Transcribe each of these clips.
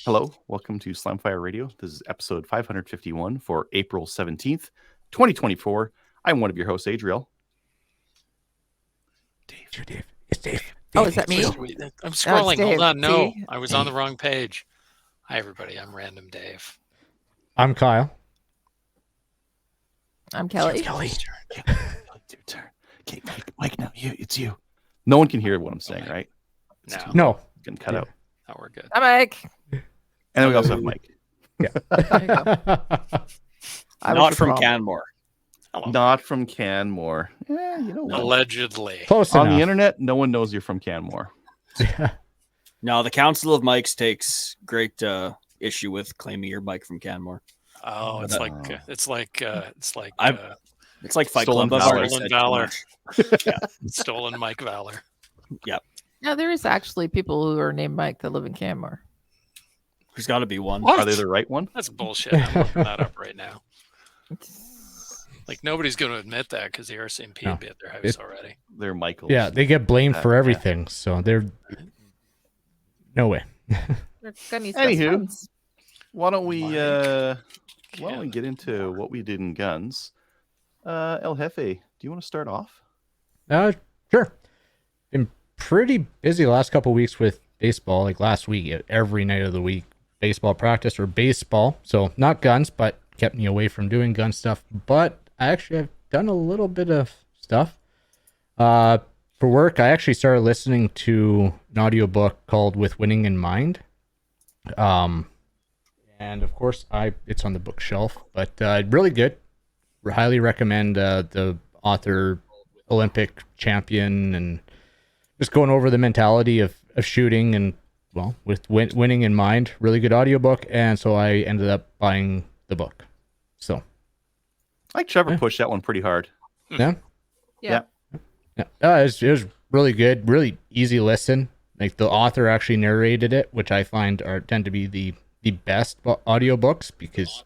Hello, welcome to Slamfire Radio. This is episode 551 for April 17th, 2024. I'm one of your hosts, Adriel. Dave. It's Dave. Oh, is that me? I'm scrolling. Hold on. No, See? I was on the wrong page. Hi, everybody. I'm Random Dave. I'm Kyle. I'm Kelly. Kelly. Okay, Mike, now it's you. No one can hear what I'm saying, right? No. Can cut out. Oh, we're good. I'm Mike. And then we also have Mike. There you go. Not from Canmore. Hello. Not from Canmore. Yeah, you know what? Allegedly. Close On enough. the internet, no one knows you're from Canmore. No, the Council of Mikes takes great issue with claiming you're Mike from Canmore. Oh, it's like It's like Fight Stolen Club. I've valor. already Stolen said too valor. much. stolen Mike Valor. No, there is actually people who are named Mike that live in Canmore. There's got to be one. What? Are they the right one? That's bullshit. I'm looking that up right now. Like, nobody's going to admit that because the RCMP No. would be at their house already. They're Michaels. Yeah, they get blamed for Yeah. everything, so they're no way. They're Gunny's Anywho. best friends. Why don't we Ken. get into what we did in guns? El Jefe, do you want to start off? Sure. Been pretty busy the last couple weeks with baseball. Like last week, every night of the week, baseball practice or baseball. So not guns, but kept me away from doing gun stuff. But I actually have done a little bit of stuff. For work, I actually started listening to an audiobook called With Winning in Mind. And of course, it's on the bookshelf, but really good. Highly recommend the author, Olympic champion, and just going over the mentality of shooting and, well, with winning in mind. Really good audiobook, and so I ended up buying the book. So, I think Trevor Yeah. pushed that one pretty hard. yeah. Yeah. It was really good, really easy listen. Like the author actually narrated it, which I find tend to be the best audiobooks because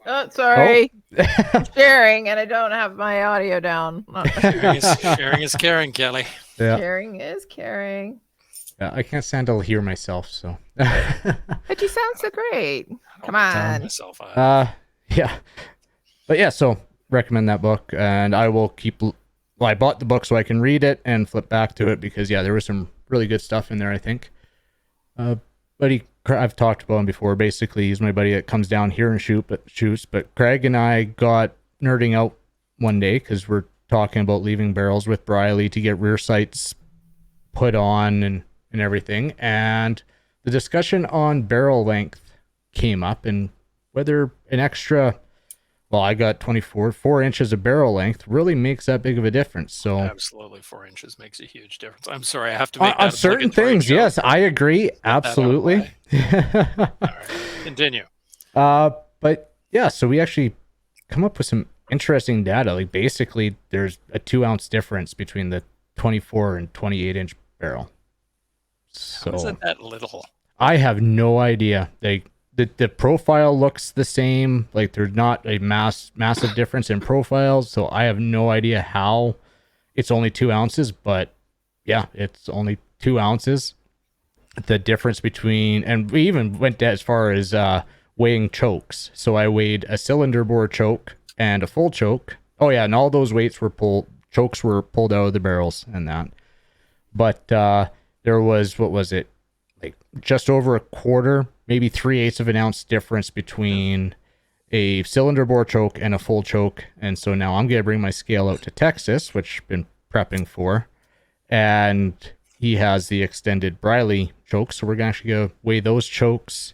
Oh, sorry. I'm sharing, and I don't have my audio down. Sharing is caring, Kelly. yeah, Sharing is caring. I can't stand to hear myself, so But you sound so great. Come on. Myself out. yeah. But yeah, so recommend that book, and I will keep. Well, I bought the book so I can read it and flip back to it because there was some really good stuff in there. I think. I've talked about him before. Basically, he's my buddy that comes down here and shoots. But Craig and I got nerding out one day because we're talking about leaving barrels with Briley to get rear sights put on and everything. And the discussion on barrel length came up and whether an extra, well, I got 4 inches of barrel length really makes that big of a difference. So Absolutely, 4 inches makes a huge difference. I'm sorry, I have to make on that certain obligatory things, joke. yes, I agree. Get that out of the Absolutely. way. All right, continue. But yeah, so we actually come up with some interesting data. Like basically, there's a 2-ounce difference between the 24 and 28 inch barrel. How is So it that little? I have no idea. Like the profile looks the same. Like there's not a massive difference in profiles. So I have no idea how it's only 2 ounces. But yeah, it's only 2 ounces. The difference between, and we even went as far as weighing chokes. So I weighed a cylinder bore choke and a full choke. Oh yeah, and all those weights were chokes were pulled out of the barrels and that. But there was, what was it? Like just over a quarter, maybe 3/8 of an ounce difference between a cylinder bore choke and a full choke. And so now I'm going to bring my scale out to Texas, which I've been prepping for. And he has the extended Briley choke. So we're actually going to weigh those chokes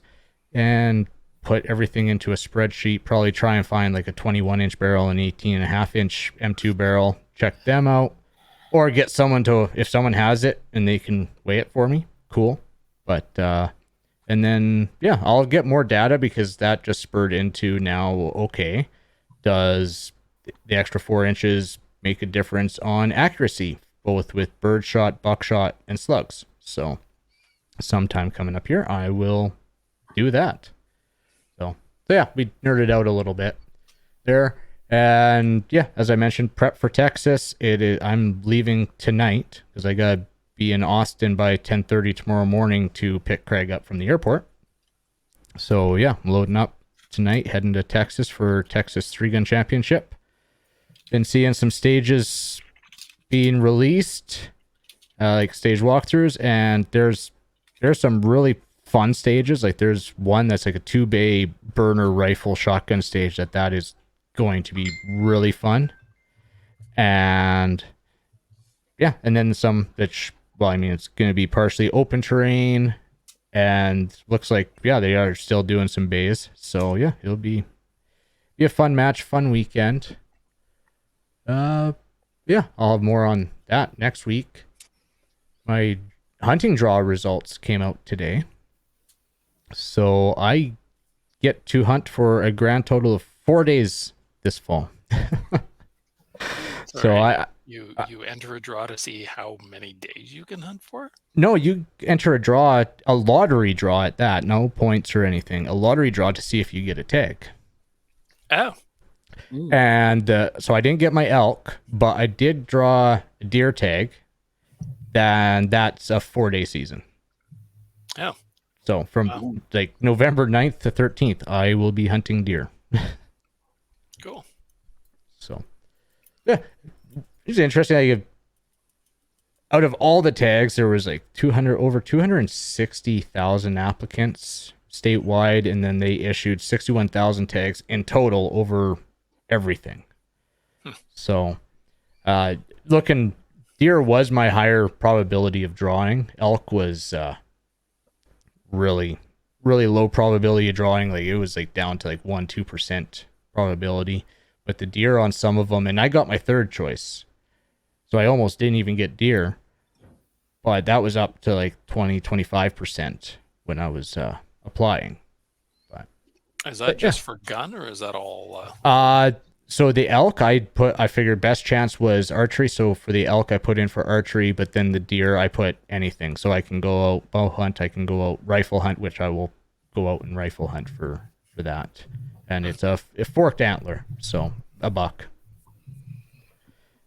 and put everything into a spreadsheet, probably try and find like a 21 inch barrel, an 18.5 inch M2 barrel, check them out, or get someone to, if someone has it and they can weigh it for me, cool. But, and then, yeah, I'll get more data because that just spurred into now, okay, does the extra 4 inches make a difference on accuracy, both with birdshot, buckshot, and slugs? So sometime coming up here, I will do that. So yeah, we nerded out a little bit there. And yeah, as I mentioned, prep for Texas. I'm leaving tonight because I gotta be in Austin by 10:30 tomorrow morning to pick Craig up from the airport. So yeah, I'm loading up tonight, heading to Texas for Texas 3-Gun Championship. Been seeing some stages being released, like stage walkthroughs, and there's some really fun stages. Like there's one that's like a 2-bay burner rifle shotgun stage that is going to be really fun. And yeah, and then some that it's going to be partially open terrain, and looks like they are still doing some bays. So yeah, it'll be a fun match, fun weekend. I'll have more on that next week. My hunting draw results came out today, so I get to hunt for a grand total of 4 days this fall. So you enter a draw to see how many days you can hunt for? No, you enter a lottery draw at that. No points or anything. A lottery draw to see if you get a tag. Oh. And so I didn't get my elk, but I did draw a deer tag. Then that's a 4-day season. Oh. So from like November 9th to 13th, I will be hunting deer. Cool. So, yeah, it's interesting. Out of all the tags, there was like over 260,000 applicants statewide, and then they issued 61,000 tags in total over everything. So, deer was my higher probability of drawing. Elk was really, really low probability of drawing. Like it was like down to like 1-2% probability. But the deer on some of them, and I got my third choice, so I almost didn't even get deer, but that was up to like 20-25% when I was applying. But is that just for gun, or is that all so the elk I figured best chance was archery, so for the elk I put in for archery, but then the deer I put anything, so I can go out bow hunt, I can go out rifle hunt, which I will go out and rifle hunt for that. And it's a forked antler, so a buck.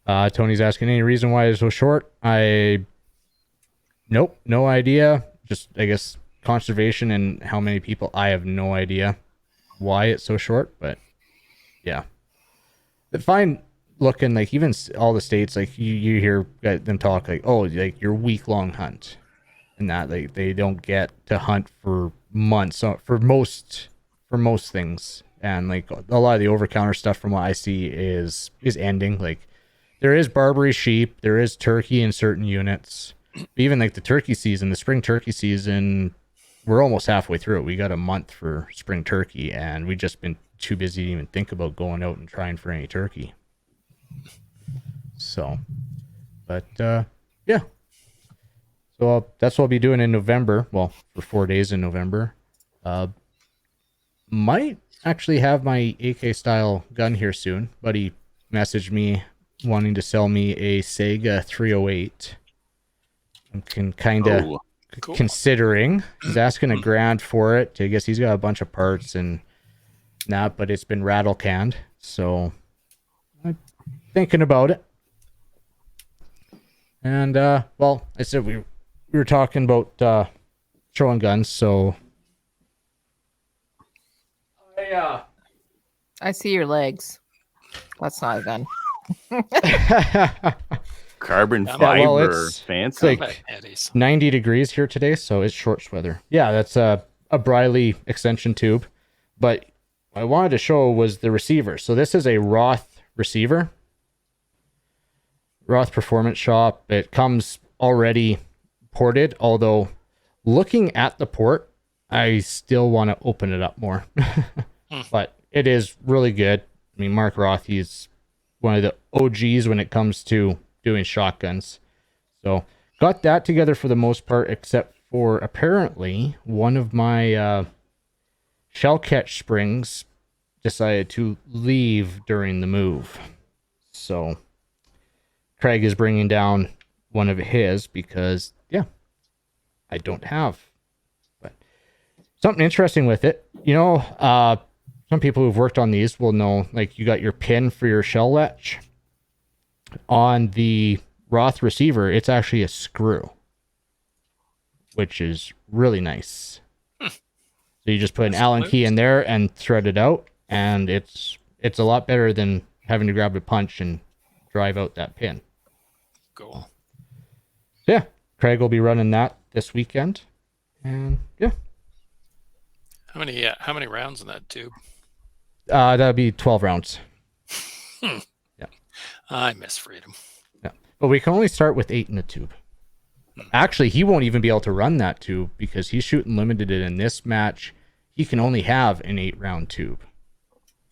Tony's asking any reason why it's so short. Nope, no idea. Just, I guess, conservation and how many people. I have no idea why it's so short, but yeah. But fine looking, like even all the states, like you hear them talk like, oh, like your week-long hunt. And that they don't get to hunt for months for most things. And like a lot of the over-counter stuff from what I see is ending. Like there is Barbary sheep, there is turkey in certain units. Even like the turkey season, the spring turkey season, we're almost halfway through it. We got a month for spring turkey, and we just been too busy to even think about going out and trying for any turkey. So, but yeah. So that's what I'll be doing in November. Well, for 4 days in November. Might actually have my AK style gun here soon. Buddy messaged me wanting to sell me a Sega 308. I can kind of considering. He's asking a grand for it. I guess he's got a bunch of parts and that, but it's been rattle canned. So I'm thinking about it. And well, I said we were talking about showing guns, so I see your legs. That's not a gun. Carbon Yeah, fiber, well, fancy. it's like 90 degrees here today, so it's shorts weather. Yeah, that's a Briley extension tube. But what I wanted to show was the receiver. So this is a Roth receiver. Roth Performance Shop. It comes already ported, although looking at the port, I still want to open it up more. But it is really good. I mean, Mark Roth, he's one of the OGs when it comes to doing shotguns. So got that together for the most part, except for apparently one of my shell catch springs decided to leave during the move. So Craig is bringing down one of his because, yeah, I don't have. But something interesting with it, you know, some people who've worked on these will know, like, you got your pin for your shell latch. On the Roth receiver, it's actually a screw. which is really nice. So you just put an That's Allen loose. key in there and thread it out, and it's a lot better than having to grab a punch and drive out that pin. Cool. Yeah, Craig will be running that this weekend, and yeah, How many rounds in that tube? that'll be 12 rounds. I miss freedom. Yeah, but we can only start with 8 in the tube. Actually, he won't even be able to run that tube because he's shooting limited in this match. He can only have an 8-round tube.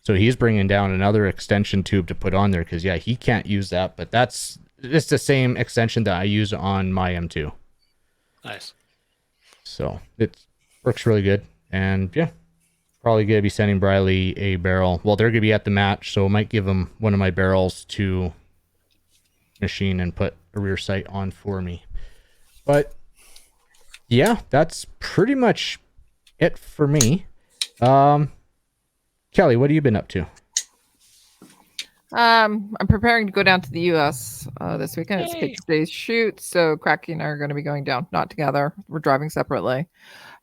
So he's bringing down another extension tube to put on there because, yeah, he can't use that. But it's the same extension that I use on my M2. Nice. So it works really good. And, yeah, probably going to be sending Briley a barrel. Well, they're going to be at the match, so I might give him one of my barrels to machine and put a rear sight on for me. But yeah, that's pretty much it for me. Kelly, what have you been up to? I'm preparing to go down to the U.S. This weekend. It's Yay. Kate's Day's shoot, so Cracky and I are going to be going down, not together. We're driving separately.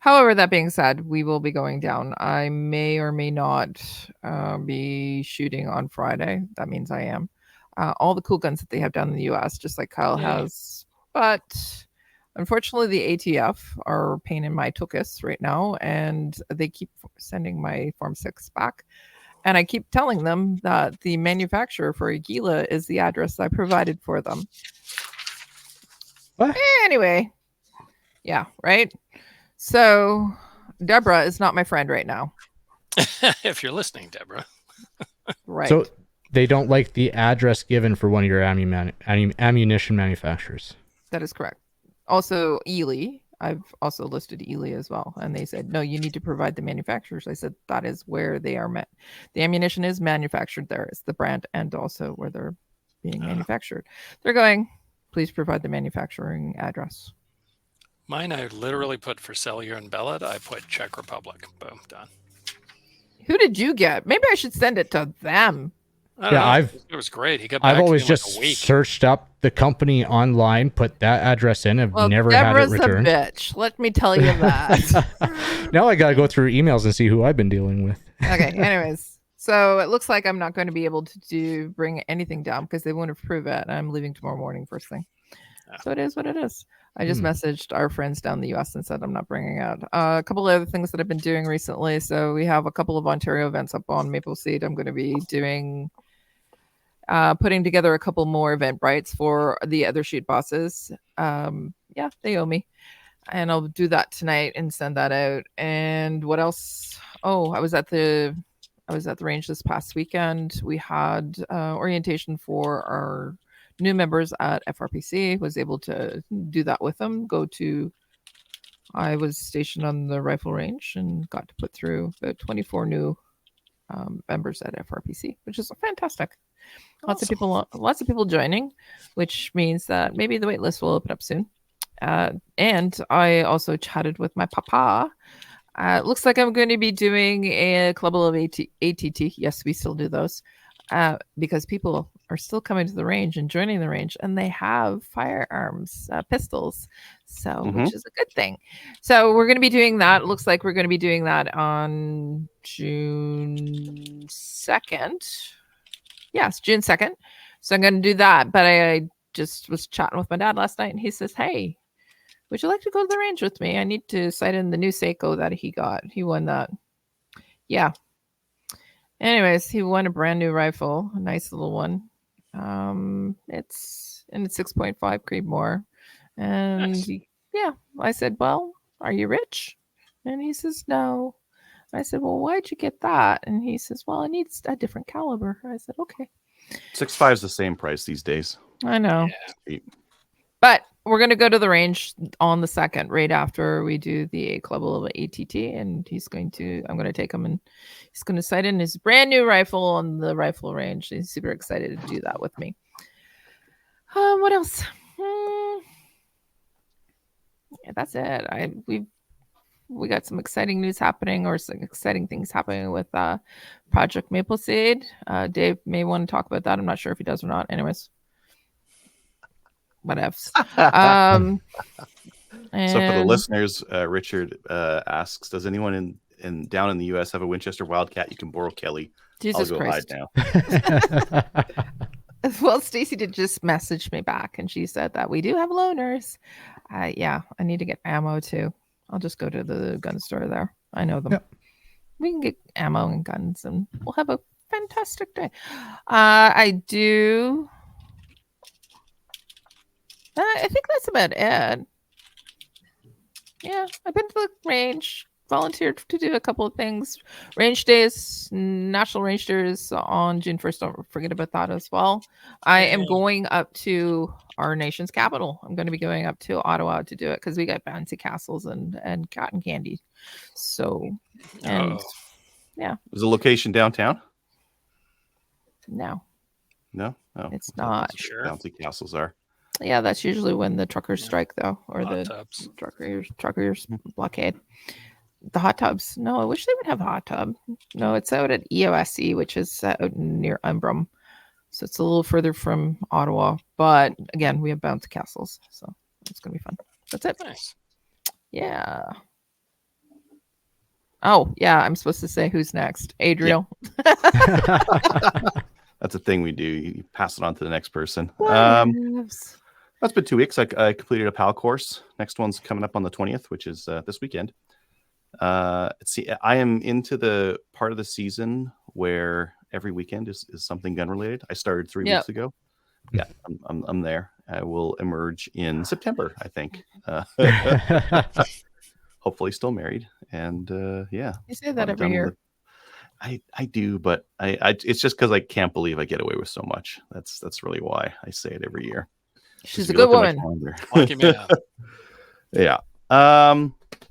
However, that being said, we will be going down. I may or may not be shooting on Friday. That means I am. All the cool guns that they have down in the U.S., just like Kyle Yay. has. But unfortunately, the ATF are a pain in my tuchus right now, and they keep sending my Form 6 back. And I keep telling them that the manufacturer for Aguila is the address I provided for them. What? Anyway, yeah, right? So Deborah is not my friend right now. If you're listening, Deborah. Right. So they don't like the address given for one of your ammunition manufacturers. That is correct. Also, Ely. I've also listed Ely as well. And they said, no, you need to provide the manufacturers. I said, that is where they are met. The ammunition is manufactured there. It's the brand and also where they're being manufactured. They're going, please provide the manufacturing address. Mine, I literally put for Cellular and Bellet. I put Czech Republic. Boom, done. Who did you get? Maybe I should send it to them. I don't Yeah, know. It was great. He got back I've to always me in just like a week. searched up the company online, put that address in, have Well, never Deborah's had it returned. a bitch. Let me tell you that. Now I gotta go through emails and see who I've been dealing with. Okay. Anyways, so it looks like I'm not going to be able to bring anything down because they won't approve it. And I'm leaving tomorrow morning first thing. So it is what it is. I just messaged our friends down in the US and said I'm not bringing out a couple of other things that I've been doing recently. So we have a couple of Ontario events up on Maple Seed. I'm going to be doing putting together a couple more Eventbrites for the other shoot bosses. Yeah, they owe me. And I'll do that tonight and send that out. And what else? Oh, I was at the range this past weekend. We had orientation for our new members at FRPC. Was able to do that with them. I was stationed on the rifle range and got to put through about 24 new members at FRPC, which is fantastic. Lots of people joining, which means that maybe the wait list will open up soon. And I also chatted with my papa. Looks like I'm going to be doing a club of ATT. Yes, we still do those because people are still coming to the range and joining the range, and they have firearms, pistols, which is a good thing. So we're going to be doing that. It looks like we're going to be doing that on June 2nd. Yes, June 2nd. So I'm going to do that. But I just was chatting with my dad last night, and he says, hey, would you like to go to the range with me? I need to sight in the new Seiko that he got. He won that. Yeah. Anyways, he won a brand new rifle, a nice little one. It's 6.5 Creedmoor. And Nice. yeah, I said, well, are you rich? And he says, no. I said, well, why'd you get that? And he says, well, I need a different caliber. I said, okay. 6.5 is the same price these days. I know. Yeah. But we're going to go to the range on the 2nd, right after we do the club level ATT. And I'm going to take him and he's going to sight in his brand new rifle on the rifle range. He's super excited to do that with me. What else? Yeah, that's it. We got some exciting news happening, or some exciting things happening with Project Maple Seed. Dave may want to talk about that. I'm not sure if he does or not. Anyways, whatevs. So for the And listeners, Richard asks, does anyone down in the U.S. have a Winchester Wildcat you can borrow, Kelly? Jesus I'll go hide Christ. now. Well, Stacy did just message me back and she said that we do have loaners. Yeah, I need to get ammo too. I'll just go to the gun store there. I know them. Yep. We can get ammo and guns and we'll have a fantastic day. I do. I think that's about it. Yeah, I've been to the range, volunteered to do a couple of things. Range days, National Range Days on June 1st. Don't forget about that as well. I am Yay. going up to our nation's capital. I'm going to be going up to Ottawa to do it because we got bouncy castles and cotton candy. So, and Uh-oh. Is the location downtown? no, No, it's I thought not. that's Sure. where bouncy castles are. Yeah, that's usually when the truckers Yeah. strike, though, or Hot the tubs. truckers blockade. The hot tubs. No, I wish they would have a hot tub. No, it's out at EOSE, which is out near Umbrum. So it's a little further from Ottawa. But again, we have bouncy castles. So it's going to be fun. That's it. Nice. Yeah. Oh, yeah. I'm supposed to say who's next. Adriel. That's a thing we do. You pass it on to the next person. Whatevs. That's been 2 weeks. I completed a PAL course. Next one's coming up on the 20th, which is this weekend. See, I am into the part of the season where every weekend is something gun related. I started 3 weeks ago. Yeah, I'm there. I will emerge in September, I think. Hopefully still married. And yeah. You say that I'm every done year. with it. I do, but I it's just because I can't believe I get away with so much. That's really why I say it every year. She's If a you good look at my woman. calendar. Lucky man. Yeah.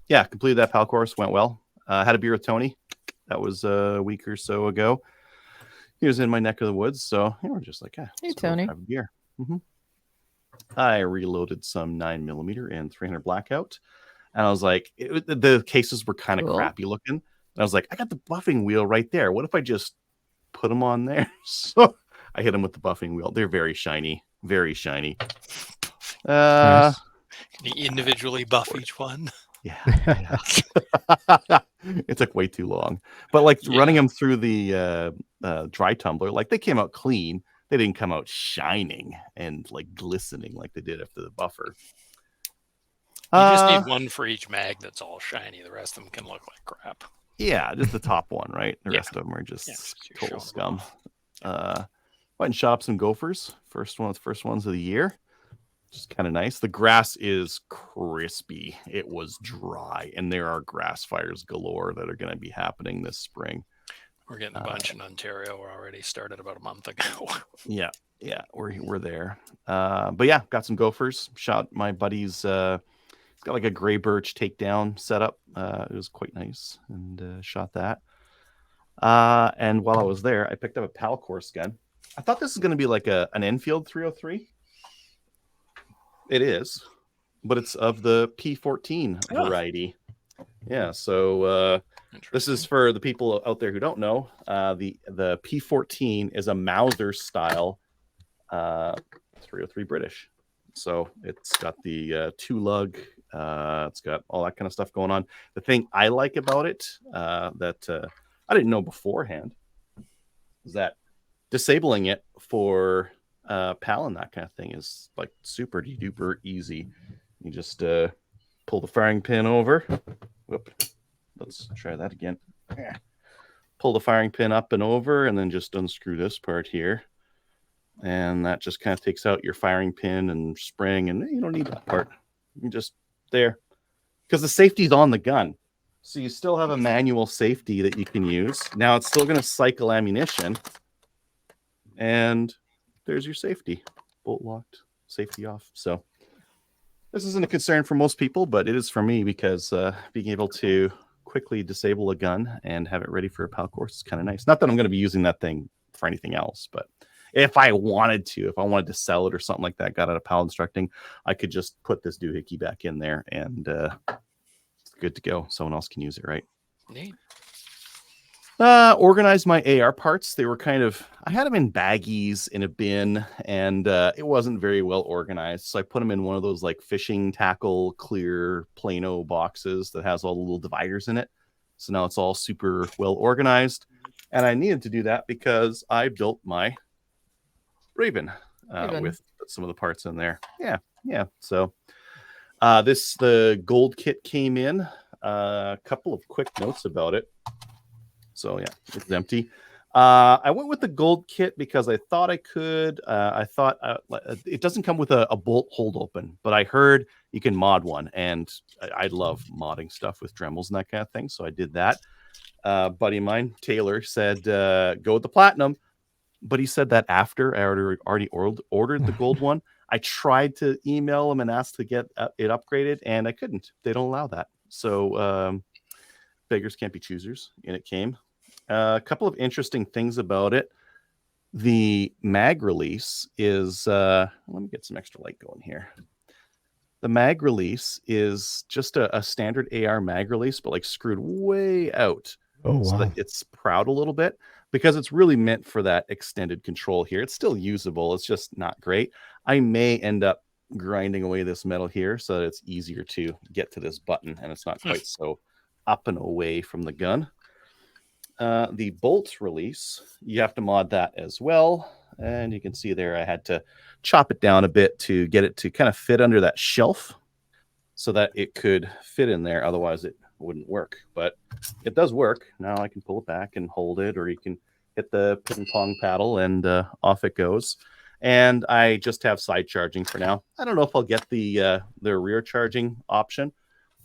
Yeah, completed that PAL course, went well. Had a beer with Tony. That was a week or so ago. He was in my neck of the woods, so we're just like, Hey, let's go Tony. have a beer. I reloaded some 9mm and 300 blackout, and I was like, the cases were kind of Cool. crappy looking. And I was like, I got the buffing wheel right there. What if I just put them on there? So I hit them with the buffing wheel. They're very shiny, very shiny. Nice. Can you individually buff each one? Yeah. It took way too long, but like running them through the dry tumbler, like they came out clean. They didn't come out shining and like glistening like they did after the buffer. You just need one for each mag that's all shiny. The rest of them can look like crap. Yeah, just the top one, right? The Yeah. rest of them are just you're total showing them scum. off. Went and shot up some gophers. First ones of the year. Just kind of nice. The grass is crispy. It was dry, and there are grass fires galore that are going to be happening this spring. We're getting a bunch in Ontario. We're already started about a month ago. Yeah, we're there. But yeah, got some gophers. Shot my buddy's. It's got like a gray birch takedown setup. It was quite nice, and shot that. And while I was there, I picked up a PAL course gun. I thought this was going to be like an Enfield 303. It is, but it's of the P14 variety. Yeah, so this is for the people out there who don't know. The P14 is a Mauser style 303 British. So it's got the two lug. It's got all that kind of stuff going on. The thing I like about it that I didn't know beforehand is that disabling it for PAL and that kind of thing is like super duper easy. You just pull the firing pin over. Whoop. Let's try that again. Pull the firing pin up and over, and then just unscrew this part here. And that just kind of takes out your firing pin and spring, and you don't need that part. You just there. Because the safety's on the gun. So you still have a manual safety that you can use. Now it's still going to cycle ammunition. And there's your safety. Bolt locked, safety off. So this isn't a concern for most people, but it is for me because being able to quickly disable a gun and have it ready for a PAL course is kind of nice. Not that I'm going to be using that thing for anything else, but if I wanted to sell it or something like that, got out of PAL instructing, I could just put this doohickey back in there and it's good to go. Someone else can use it, right? Neat. Organized my AR parts. They were I had them in baggies in a bin, and it wasn't very well organized. So I put them in one of those like fishing tackle clear Plano boxes that has all the little dividers in it. So now it's all super well organized. And I needed to do that because I built my Raven. With some of the parts in there. Yeah. So the gold kit came in. A couple of quick notes about it. So yeah, it's empty. I went with the gold kit because I thought I could. I thought it doesn't come with a bolt hold open, but I heard you can mod one, and I love modding stuff with Dremels and that kind of thing. So I did that. Buddy of mine, Taylor, said go with the platinum, but he said that after I already ordered the gold one. I tried to email him and ask to get it upgraded, and I couldn't. They don't allow that. So beggars can't be choosers, and it came. A couple of interesting things about it. The mag release is let me get some extra light going here. The mag release is just a standard AR mag release, but like screwed way out. So that it's proud a little bit, because it's really meant for that extended control here. It's still usable. It's just not great. I may end up grinding away this metal here so that it's easier to get to this button and it's not quite so up and away from the gun. The bolt release, you have to mod that as well. And you can see there I had to chop it down a bit to get it to kind of fit under that shelf so that it could fit in there. Otherwise, it wouldn't work. But it does work. Now I can pull it back and hold it, or you can hit the ping pong paddle and off it goes. And I just have side charging for now. I don't know if I'll get the rear charging option.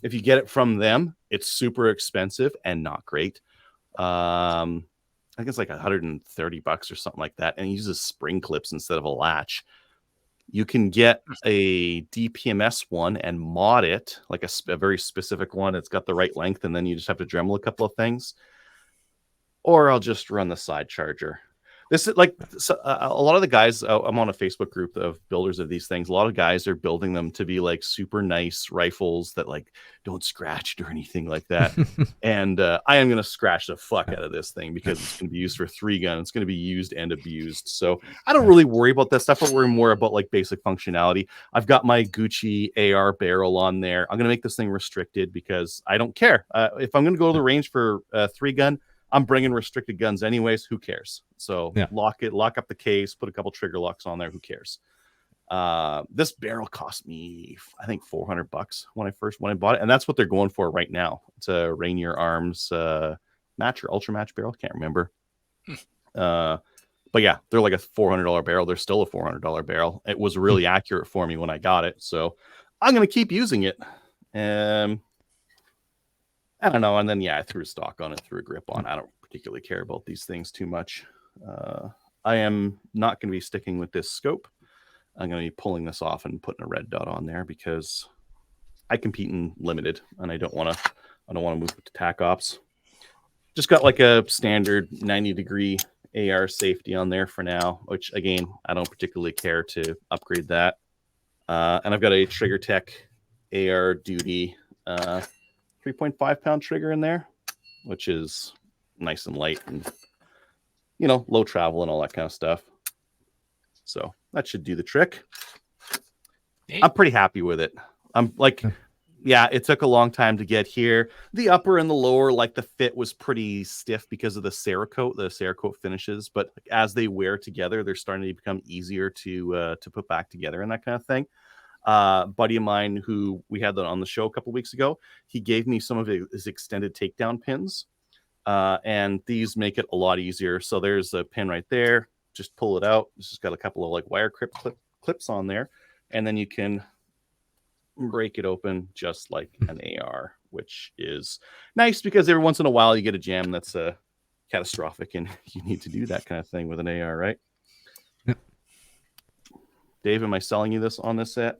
If you get it from them, it's super expensive and not great. I think it's like $130 or something like that, and it uses spring clips instead of a latch. You can get a DPMS one and mod it like a very specific one. It's got the right length, and then you just have to Dremel a couple of things. Or I'll just run the side charger. This is like a lot of the guys. I'm on a Facebook group of builders of these things. A lot of guys are building them to be like super nice rifles that like don't scratch or anything like that. And I am going to scratch the fuck out of this thing because it's going to be used for 3-gun. It's going to be used and abused. So I don't really worry about that stuff. I worry more about like basic functionality. I've got my Gucci AR barrel on there. I'm going to make this thing restricted because I don't care. If I'm going to go to the range for 3-gun, I'm bringing restricted guns anyways. Who cares? So lock up the case, put a couple trigger locks on there. Who cares? This barrel cost me, I think, $400 when I bought it, and that's what they're going for right now. It's a Rainier Arms match or ultra match barrel. Can't remember. But yeah, they're like a $400 barrel. They're still a $400 barrel. It was really accurate for me when I got it, so I'm gonna keep using it. I don't know. And then, I threw a stock on it, threw a grip on. I don't particularly care about these things too much. I am not going to be sticking with this scope. I'm going to be pulling this off and putting a red dot on there because I compete in limited, and I don't want to move to tac ops. Just got like a standard 90-degree AR safety on there for now, which again, I don't particularly care to upgrade that. And I've got a Trigger Tech AR Duty 3.5 pound trigger in there, which is nice and light and low travel and all that kind of stuff. So that should do the trick. I'm pretty happy with it. I'm like, it took a long time to get here. The upper and the lower, like the fit was pretty stiff because of the Cerakote finishes, but as they wear together, they're starting to become easier to put back together and that kind of thing. Buddy of mine who we had on the show a couple weeks ago, he gave me some of his extended takedown pins, and these make it a lot easier. So there's a pin right there. Just pull it out. It's just got a couple of like wire clips on there, and then you can break it open just like an AR, which is nice because every once in a while you get a jam that's catastrophic, and you need to do that kind of thing with an AR, right? Yep. Dave, am I selling you this on this set?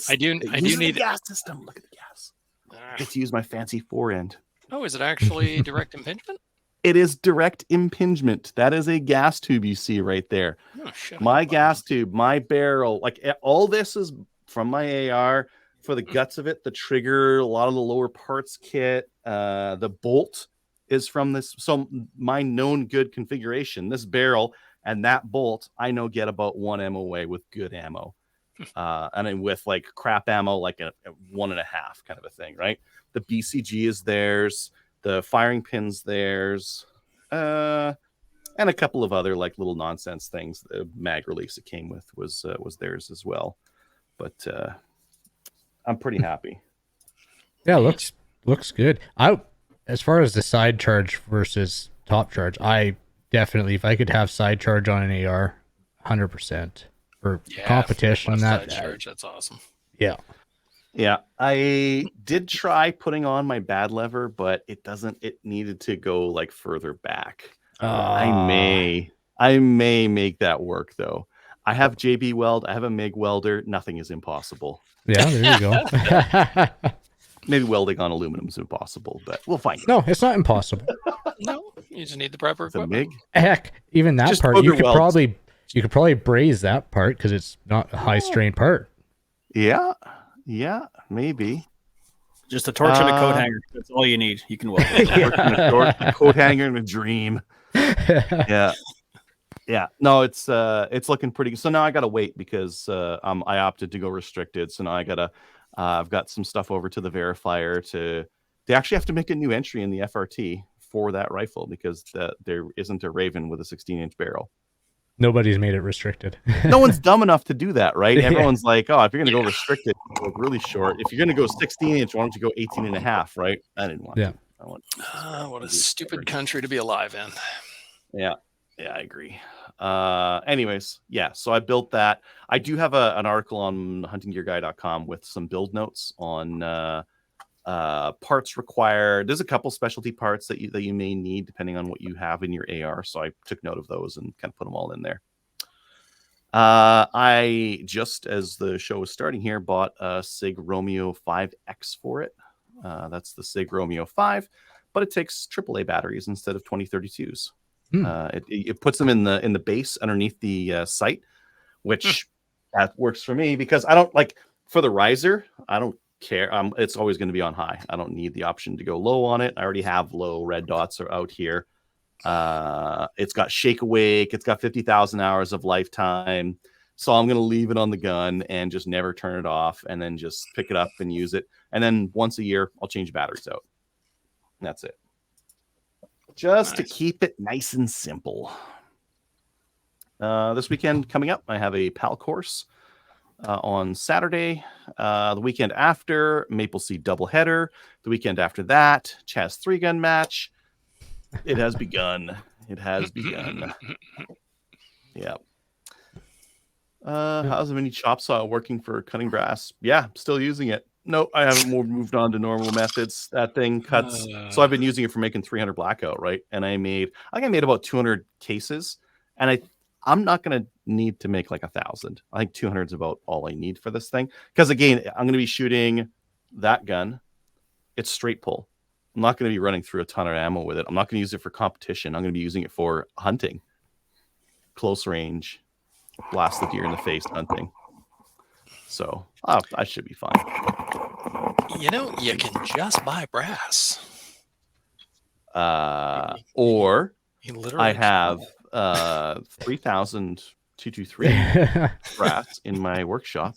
I do need the gas system. Look at the gas. I get to use my fancy forend. Oh, is it actually direct impingement? It is direct impingement. That is a gas tube you see right there. Oh, shit. My gas tube, my barrel, like all this is from my AR for the guts of it, the trigger, a lot of the lower parts kit, the bolt is from this. So my known good configuration, this barrel and that bolt, I know get about 1 ammo away with good ammo. And then with like crap ammo, like a 1.5 kind of a thing, right? The BCG is theirs, the firing pin's theirs, and a couple of other like little nonsense things. The mag release it came with was theirs as well. But I'm pretty happy. Yeah, looks good. As far as the side charge versus top charge, I definitely, if I could have side charge on an AR, 100% for competition. Side charge, that's awesome. Yeah. Yeah, I did try putting on my bad lever, but it needed to go like further back. I may make that work though. I have JB Weld, I have a MIG welder, nothing is impossible. Yeah, there you go. Maybe welding on aluminum is impossible, but we'll find it. No, it's not impossible. No, you just need the proper It's a equipment. MIG. Heck, even that Just part you booger could welds. probably braze that part because it's not a high strain part. Yeah, maybe. Just a torch and a coat hanger. That's all you need. You can weld. A coat hanger and a dream. Yeah. No, it's looking pretty good. So now I gotta wait because I opted to go restricted. So now I gotta I've got some stuff over to the verifier they actually have to make a new entry in the FRT for that rifle because there isn't a Raven with a 16-inch barrel. Nobody's made it restricted. No one's dumb enough to do that, right? Yeah. Everyone's like, oh, if you're gonna go restricted, go really short. If you're gonna go 16-inch, why don't you go 18.5, right? I didn't want Yeah. to. I want What a stupid country to be alive in. Yeah, I agree. Anyways, yeah, so I built that. I do have an article on huntinggearguy.com with some build notes on parts required. There's a couple specialty parts that you may need depending on what you have in your AR. So I took note of those and kind of put them all in there. I just, as the show was starting here, bought a Sig Romeo 5X for it. That's the Sig Romeo 5, but it takes AAA batteries instead of 2032s. It puts them in the base underneath the sight, which that works for me because I don't like for the riser. I don't care. It's always going to be on high. I don't need the option to go low on it. I already have low. Red dots are out here. It's got shake awake. It's got 50,000 hours of lifetime. So I'm going to leave it on the gun and just never turn it off and then just pick it up and use it. And then once a year, I'll change batteries out. And that's it. Just to keep it nice and simple. This weekend coming up, I have a PAL course on Saturday. The weekend after, Maple Seed doubleheader. The weekend after that, Chaz 3-gun match. It has begun. Yeah. How's the mini chop saw working for cutting brass? Yeah, still using it. Nope, I haven't moved on to normal methods. That thing cuts. So I've been using it for making 300 blackout, right? And I made about 200 cases, and I'm not going to need to make like 1,000. I think 200 is about all I need for this thing. Because again, I'm going to be shooting that gun. It's straight pull. I'm not going to be running through a ton of ammo with it. I'm not going to use it for competition. I'm going to be using it for hunting, close range, blast the deer in the face hunting. So I should be fine. You know, you can just buy brass. Or You literally I have 3,223 brass in my workshop,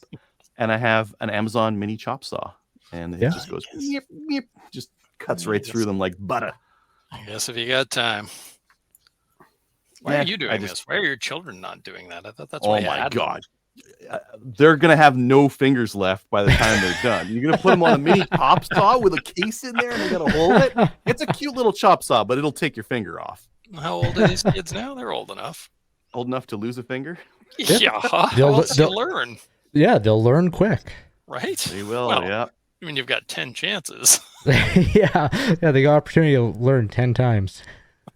and I have an Amazon mini chop saw, and it just goes yip, yip, just cuts right through them like butter. I guess if you got time. Why are you doing this? Why are your children not doing that? I thought that's why. Oh my god. They're gonna have no fingers left by the time they're done. You're gonna put them on a mini chop saw with a case in there, and they gotta hold it. It's a cute little chop saw, but it'll take your finger off. How old are these kids now? They're old enough. Old enough to lose a finger? Yeah, they'll learn. Yeah, they'll learn quick. Right? They will. Well, yeah. I mean, you've got 10 chances. yeah, they got opportunity to learn 10 times.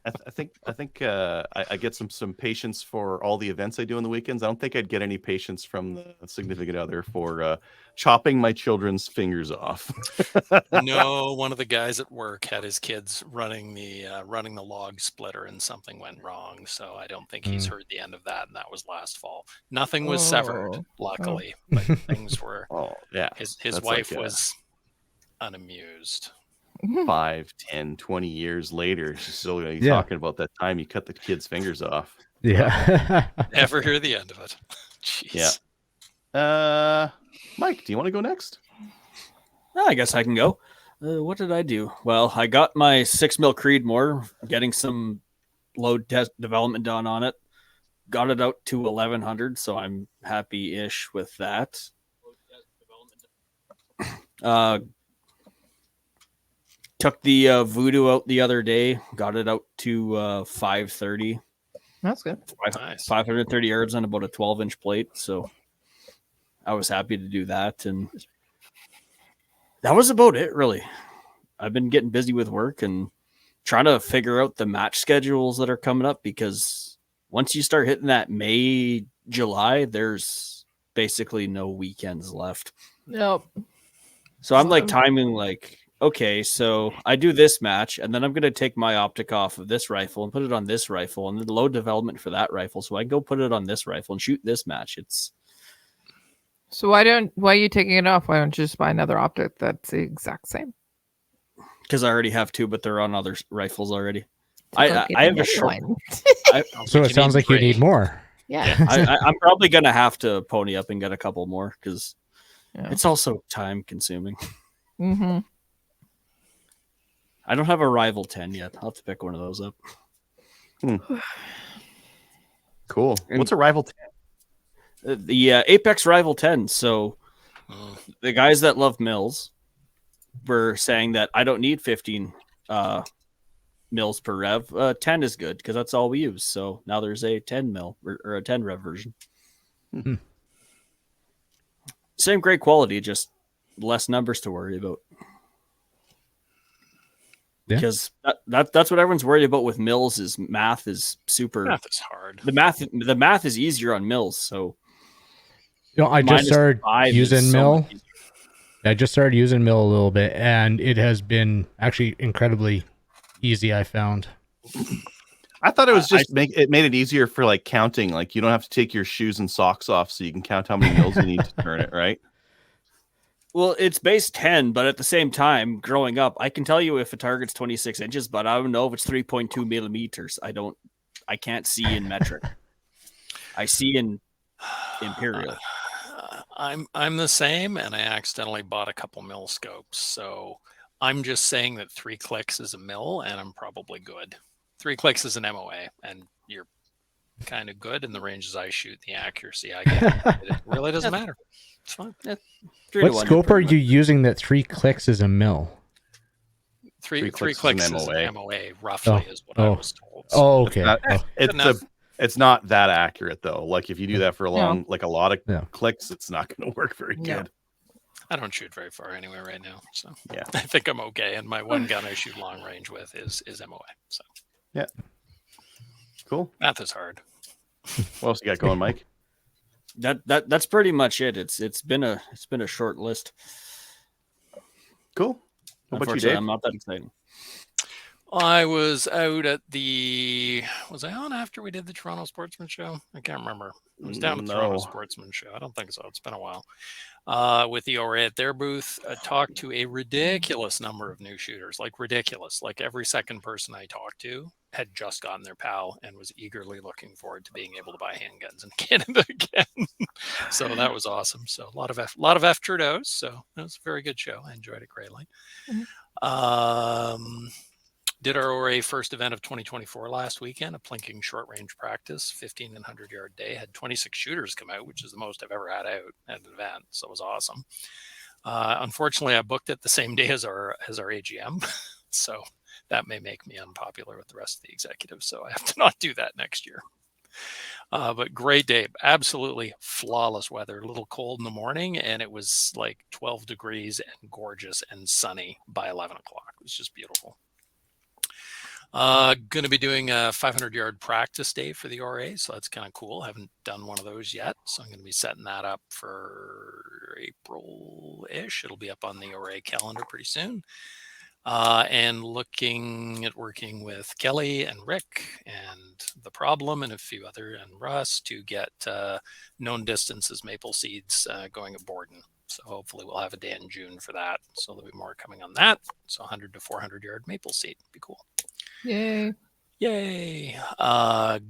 I think I get some patience for all the events I do on the weekends. I don't think I'd get any patience from the significant other for chopping my children's fingers off. No, one of the guys at work had his kids running the log splitter, and something went wrong. So I don't think he's heard the end of that, and that was last fall. Nothing was severed, luckily, but things were. Oh yeah, his wife was unamused. 5, 10, 20 years later, she's still going to be talking about that time you cut the kid's fingers off. Yeah. Never hear the end of it. Jeez. Yeah. Mike, do you want to go next? I guess I can go. What did I do? Well, I got my 6 mil Creedmoor, getting some load test development done on it. Got it out to 1100, so I'm happy-ish with that. Took the Voodoo out the other day. Got it out to 530. That's good. Nice. 530 yards on about a 12-inch plate. So I was happy to do that. And that was about it, really. I've been getting busy with work and trying to figure out the match schedules that are coming up, because once you start hitting that May, July, there's basically no weekends left. Yep. So I'm like timing like, okay, so I do this match, and then I'm going to take my optic off of this rifle and put it on this rifle, and then load development for that rifle. So I go put it on this rifle and shoot this match. So why are you taking it off? Why don't you just buy another optic that's the exact same? Because I already have 2, but they're on other rifles already. I have a short. So it sounds like you need more. Yeah. I'm probably going to have to pony up and get a couple more, because it's also time consuming. Mm-hmm. I don't have a Rival 10 yet. I'll have to pick one of those up. Cool. What's a Rival 10? The Apex Rival 10. So the guys that love mills were saying that I don't need 15 mils per rev. 10 is good, because that's all we use. So now there's a 10 mil or a 10 rev version. Mm-hmm. Same great quality, just less numbers to worry about. Yeah. Because that's what everyone's worried about with mills is math is super. Math is hard. The math is easier on mills. So I just started using mill. I just started using mill a little bit, and it has been actually incredibly easy, I found. I thought it was just it made it easier for like counting. Like you don't have to take your shoes and socks off, so you can count how many mils you need to turn it, right? Well, it's base 10, but at the same time, growing up, I can tell you if a target's 26 inches, but I don't know if it's 3.2 millimeters. I can't see in metric. I see in imperial. I'm the same, and I accidentally bought a couple mil scopes. So I'm just saying that 3 clicks is a mil, and I'm probably good. 3 clicks is an MOA, and you're kind of good in the ranges I shoot, the accuracy I get. It really doesn't matter. It's fine. What scope are you using that 3 clicks is a mil? Three clicks is an MOA, roughly, is what I was told. So Oh, okay. It's not that accurate though. Like if you do that for a long, like a lot of clicks, it's not going to work very good. I don't shoot very far anyway right now, so yeah, I think I'm okay. And my one gun I shoot long range with is MOA. So yeah, cool. Math is hard. What else you got going, Mike? That's pretty much it. It's been a short list. Cool. What about you, Dave? I'm not that exciting. I was out at was I on after we did the Toronto Sportsman Show? I can't remember. I was down at the Toronto Sportsman Show. I don't think so. It's been a while. With the ORA at their booth, talked to a ridiculous number of new shooters, like ridiculous. Like every second person I talked to had just gotten their PAL and was eagerly looking forward to being able to buy handguns in Canada again. So that was awesome. So a lot of F Trudeau's. So that was a very good show. I enjoyed it greatly. Mm-hmm. Did our ORA first event of 2024 last weekend, a plinking short range practice, 1,500 yard day. Had 26 shooters come out, which is the most I've ever had out at an event. So it was awesome. Unfortunately, I booked it the same day as our AGM. So that may make me unpopular with the rest of the executives. So I have to not do that next year. But great day. Absolutely flawless weather. A little cold in the morning, and it was like 12 degrees and gorgeous and sunny by 11 o'clock. It was just beautiful. Going to be doing a 500-yard practice day for the ORA, so that's kind of cool. Haven't done one of those yet, so I'm going to be setting that up for April-ish. It'll be up on the ORA calendar pretty soon. And looking at working with Kelly and Rick and The Problem and a few other, and Russ, to get known distances maple seeds going at Borden. So hopefully we'll have a day in June for that. So there'll be more coming on that. So 100 to 400-yard maple seed. Be cool. Yay. Yay.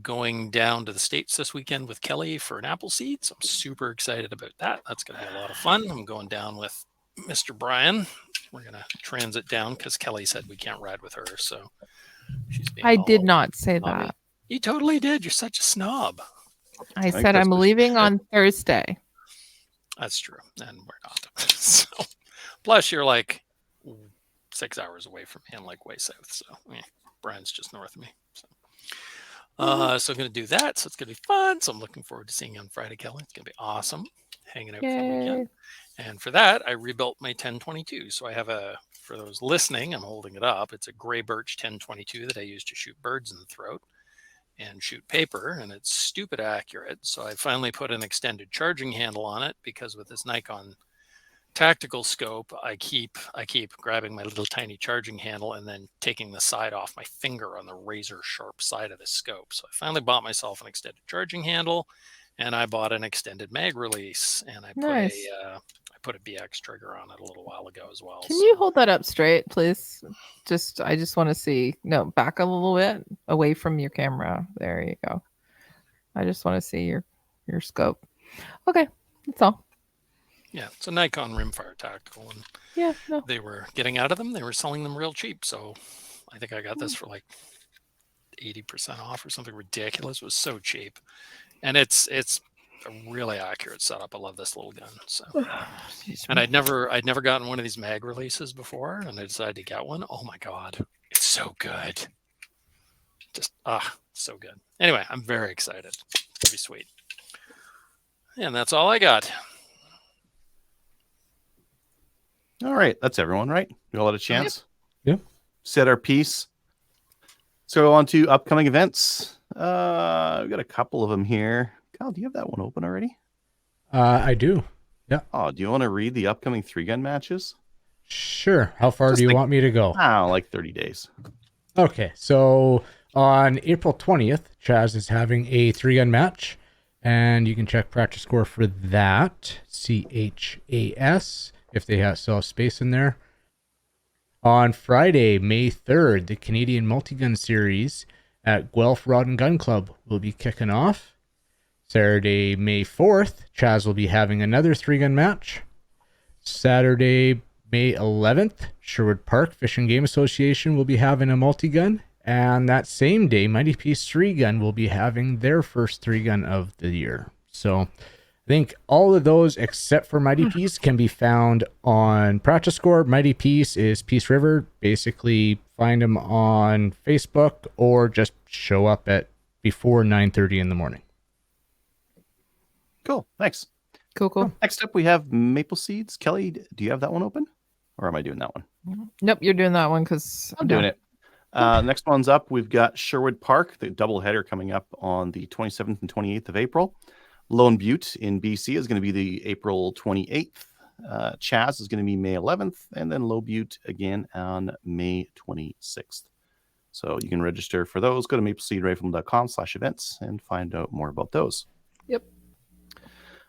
Going down to the States this weekend with Kelly for an apple seed. So I'm super excited about that. That's going to be a lot of fun. I'm going down with Mr. Brian. We're going to transit down because Kelly said we can't ride with her. So she's being I did all not say snobby. that. You totally did. You're such a snob. I think said that's I'm what she leaving said. on Thursday. That's true. And we're not. So, plus, you're like 6 hours away from me. I'm like way south. So, Brian's just north of me. So, so I'm going to do that. So, it's going to be fun. So, I'm looking forward to seeing you on Friday, Kelly. It's going to be awesome hanging out for the weekend. Yay. And for that, I rebuilt my 1022. So, I have for those listening, I'm holding it up. It's a gray birch 1022 that I use to shoot birds in the throat and shoot paper, and it's stupid accurate. So I finally put an extended charging handle on it, because with this Nikon tactical scope, I keep grabbing my little tiny charging handle and then taking the side off my finger on the razor sharp side of the scope. So I finally bought myself an extended charging handle, and I bought an extended mag release, and I Nice. put a BX trigger on it a little while ago as well. Can you hold that up straight, please? I just want to see. No, back a little bit away from your camera. There you go. I just want to see your scope. Okay, that's all. Yeah, it's a Nikon Rimfire Tactical, and Yeah, no. they were getting out of them. They were selling them real cheap, so I think I got this for like 80% off or something ridiculous. It was so cheap, and it's a really accurate setup. I love this little gun. So, and I'd never gotten one of these mag releases before, and I decided to get one. Oh my god, it's so good! Just so good. Anyway, I'm very excited. It'll be sweet. And that's all I got. All right, that's everyone, right? We all had a chance. Yep. Said our piece. So on to upcoming events. We've got a couple of them here. Kyle, do you have that one open already? I do. Yeah. Oh, do you want to read the upcoming 3-gun matches? Sure. How far Just do you like- want me to go? Like 30 days. Okay, so on April 20th, Chaz is having a 3-gun match, and you can check practice score for that. CHAS, if they still have space in there. On Friday, May 3rd, the Canadian Multi-Gun Series at Guelph Rod and Gun Club will be kicking off. Saturday, May 4th, Chaz will be having another 3-gun match. Saturday, May 11th, Sherwood Park Fish and Game Association will be having a multi-gun. And that same day, Mighty Peace 3-gun will be having their first 3-gun of the year. So I think all of those, except for Mighty Peace, can be found on practice score. Mighty Peace is Peace River. Basically, find them on Facebook or just show up at before 9:30 in the morning. Cool. Thanks. Cool. Next up, we have Maple Seeds. Kelly, do you have that one open? Or am I doing that one? Nope, you're doing that one because I'm doing it. Next one's up. We've got Sherwood Park, the doubleheader coming up on the 27th and 28th of April. Lone Butte in BC is going to be the April 28th. Chaz is going to be May 11th, and then Low Butte again on May 26th. So you can register for those. Go to mapleseedraifleman.com/events and find out more about those. Yep.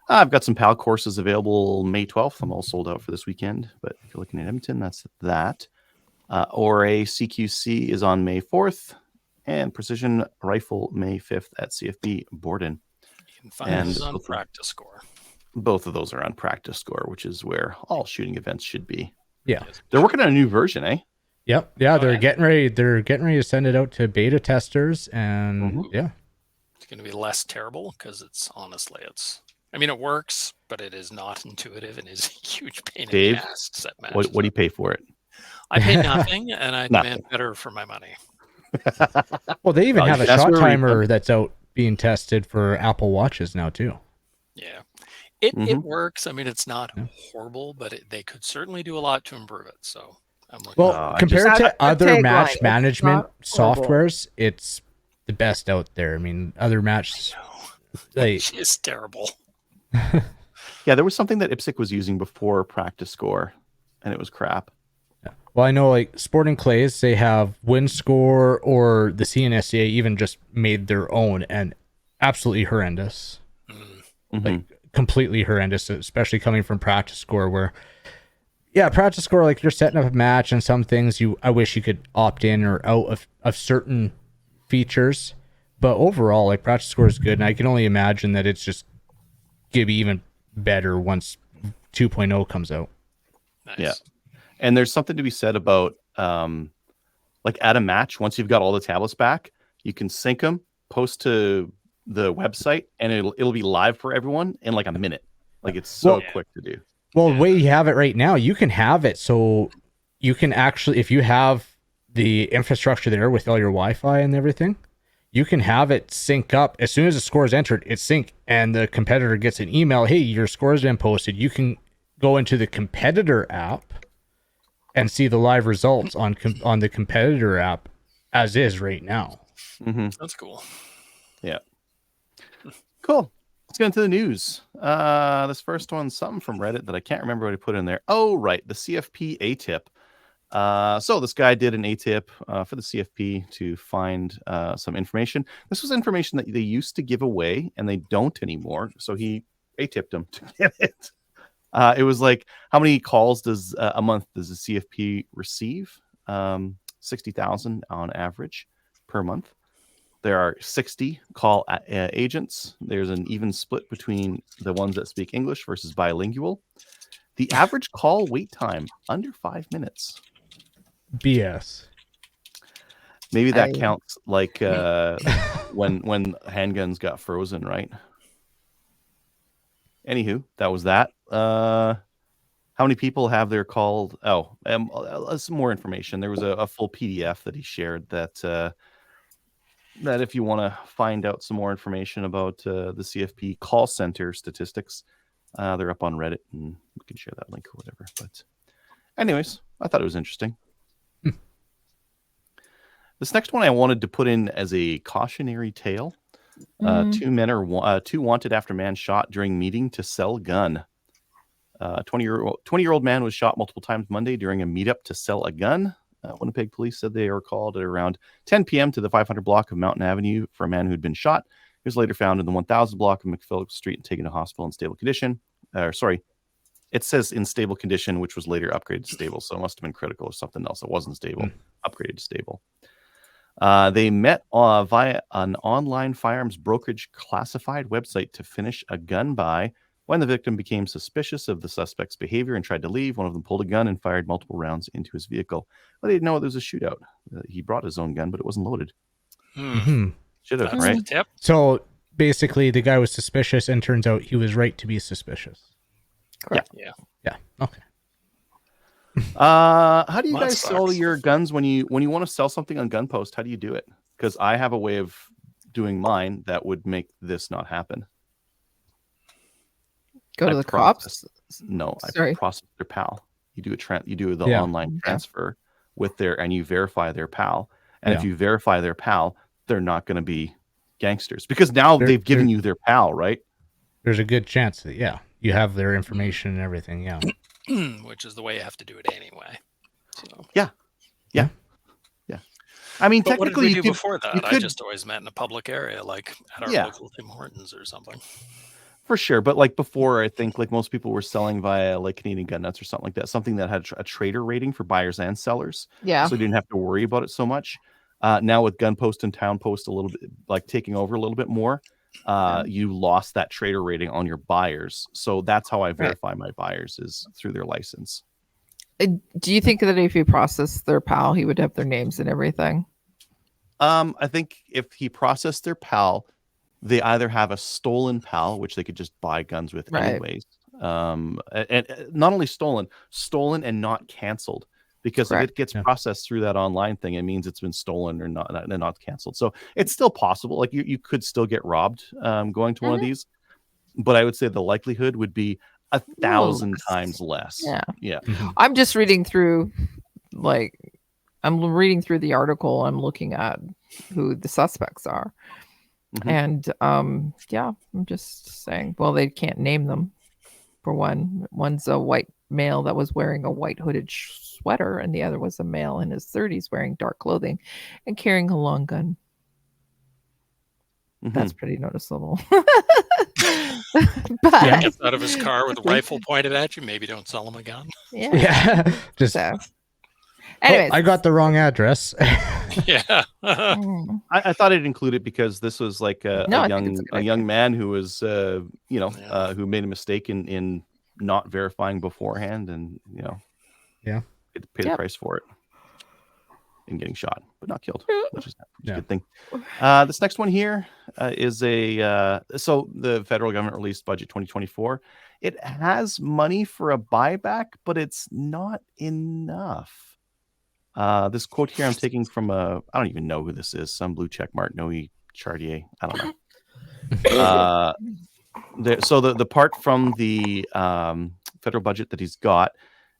I've got some PAL courses available May 12th. I'm all sold out for this weekend, but if you're looking at Edmonton, that's that. ORA CQC is on May 4th, and Precision Rifle May 5th at CFB Borden. You can find those on practice score. Both of those are on practice score, which is where all shooting events should be. Yeah. They're working on a new version, eh? Yep. Yeah, they're getting ready. They're getting ready to send it out to beta testers, and yeah, it's going to be less terrible because it works, but it is not intuitive and is a huge pain in the ass to set matches. What do you pay for it? I pay nothing, and I demand better for my money. Well, they even have a shot timer that's out being tested for Apple Watches now too. Yeah, it works. I mean, it's not horrible, but they could certainly do a lot to improve it. So I'm looking. Well, compared to other tagline, match it's management not horrible. softwares, it's the best out there. I mean, other match like It's terrible. Yeah, there was something that IPSC was using before Practice Score, and it was crap. well, I know like Sporting Clays, they have Win Score, or the CNSCA even just made their own, and absolutely horrendous. Like completely horrendous, especially coming from Practice Score, where Practice Score, like you're setting up a match, and some things I wish you could opt in or out of certain features, but overall, like Practice Score is good, and I can only imagine that it's just gonna be even better once 2.0 comes out. Nice. Yeah. And there's something to be said about like at a match, once you've got all the tablets back, you can sync them, post to the website, and it'll be live for everyone in like a minute. Like it's so quick to do. Well, the way you have it right now, you can have it so you can actually, if you have the infrastructure there with all your Wi-Fi and everything, you can have it sync up. As soon as the score is entered, it's sync, and the competitor gets an email, hey, your score has been posted. You can go into the competitor app and see the live results on the competitor app as is right now. That's cool. Yeah. Cool. Let's get into the news. This first one's something from Reddit that I can't remember what I put in there. Oh, right. The CFP ATIP. So this guy did an ATIP for the CFP to find some information. This was information that they used to give away and they don't anymore. So he ATIP'd him to get it. It was like, how many calls does a month does the CFP receive? 60,000 on average per month. There are 60 call agents. There's an even split between the ones that speak English versus bilingual. The average call wait time under 5 minutes. BS. Maybe that counts like when handguns got frozen, right? Anywho, that was that. How many people have their called? Some more information. There was a full PDF that he shared that if you want to find out some more information about the CFP call center statistics, they're up on Reddit, and we can share that link or whatever. But anyways, I thought it was interesting. This next one I wanted to put in as a cautionary tale. Two wanted after man shot during meeting to sell gun. 20-year-old man was shot multiple times Monday during a meetup to sell a gun. Winnipeg police said they were called at around 10 p.m. to the 500 block of Mountain Avenue for a man who had been shot. He was later found in the 1000 block of McPhillips Street and taken to hospital in stable condition. It says in stable condition, which was later upgraded to stable, so it must have been critical or something else. It wasn't stable, upgraded to stable. They met via an online firearms brokerage classified website to finish a gun buy. When the victim became suspicious of the suspect's behavior and tried to leave, one of them pulled a gun and fired multiple rounds into his vehicle. Well, they didn't know there was a shootout. He brought his own gun, but it wasn't loaded. Should have, right? Tip. So basically, the guy was suspicious, and turns out he was right to be suspicious. Correct. Yeah. Okay. How do you That guys sell sucks. your guns when you want to sell something on Gun Post? How do you do it? Because I have a way of doing mine that would make this not happen. Go to I the process- cops. No, Sorry. I process their PAL. You do the Yeah. online transfer with and you verify their PAL. And if Yeah. you verify their PAL, they're not going to be gangsters because now they've given you their PAL, right? There's a good chance that you have their information and everything. Yeah. Which is the way you have to do it anyway. So. Yeah. I mean, But what did technically, we do you could, before that? you I could, just always met in a public area, like at our Yeah. local Tim Hortons or something. for sure. But like before, I think like most people were selling via like Canadian Gun Nuts or something like that, something that had a trader rating for buyers and sellers. Yeah. So you didn't have to worry about it so much. Now with Gun Post and Town Post a little bit like taking over a little bit more, you lost that trader rating on your buyers. So that's how I verify my buyers is through their license. Do you think that if you process their PAL, he would have their names and everything? I think if he processed their PAL, they either have a stolen PAL, which they could just buy guns with anyways. And not only stolen and not canceled. Because if it gets processed through that online thing, it means it's been stolen or not canceled. So it's still possible. Like you could still get robbed going to one of these, but I would say the likelihood would be 1,000 times less. Yeah. Yeah. I'm just reading through like, I'm reading through the article. I'm looking at who the suspects are. Mhm. And yeah, I'm just saying, well, they can't name them for one. One's a white male that was wearing a white hooded sweater, and the other was a male in his 30s wearing dark clothing and carrying a long gun. That's Mhm. pretty noticeable. Yeah. But Gets out of his car with a rifle pointed at you. Maybe don't sell him a gun. yeah. Yeah. Just So, oh, anyways, I got the wrong address. Yeah. mm, I thought I'd include it because this was like No, I think it's a good a idea. young man who was Yeah. who made a mistake in not verifying beforehand, and Yeah. paid the Yep. price for it and getting shot but not killed, which is a Yeah. good thing. This next one here is so the federal government released budget 2024. It has money for a buyback, but it's not enough. This quote here I'm taking from I don't even know who this is. Some blue check mark, Noe Chartier. I don't know. So the part from the federal budget that he's got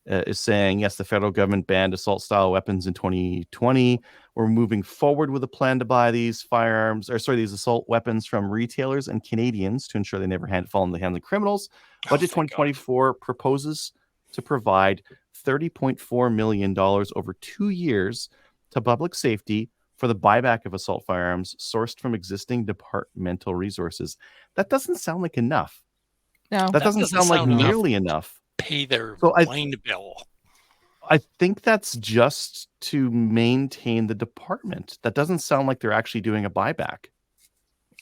is saying, yes, the federal government banned assault-style weapons in 2020. We're moving forward with a plan to buy these these assault weapons from retailers and Canadians to ensure they never fall into the hands of criminals. Budget thank God. 2024 proposes to provide $30.4 million over 2 years to public safety for the buyback of assault firearms sourced from existing departmental resources. That doesn't sound like enough. No. That doesn't sound like enough. nearly enough. Pay their So line bill. I think that's just to maintain the department. That doesn't sound like they're actually doing a buyback.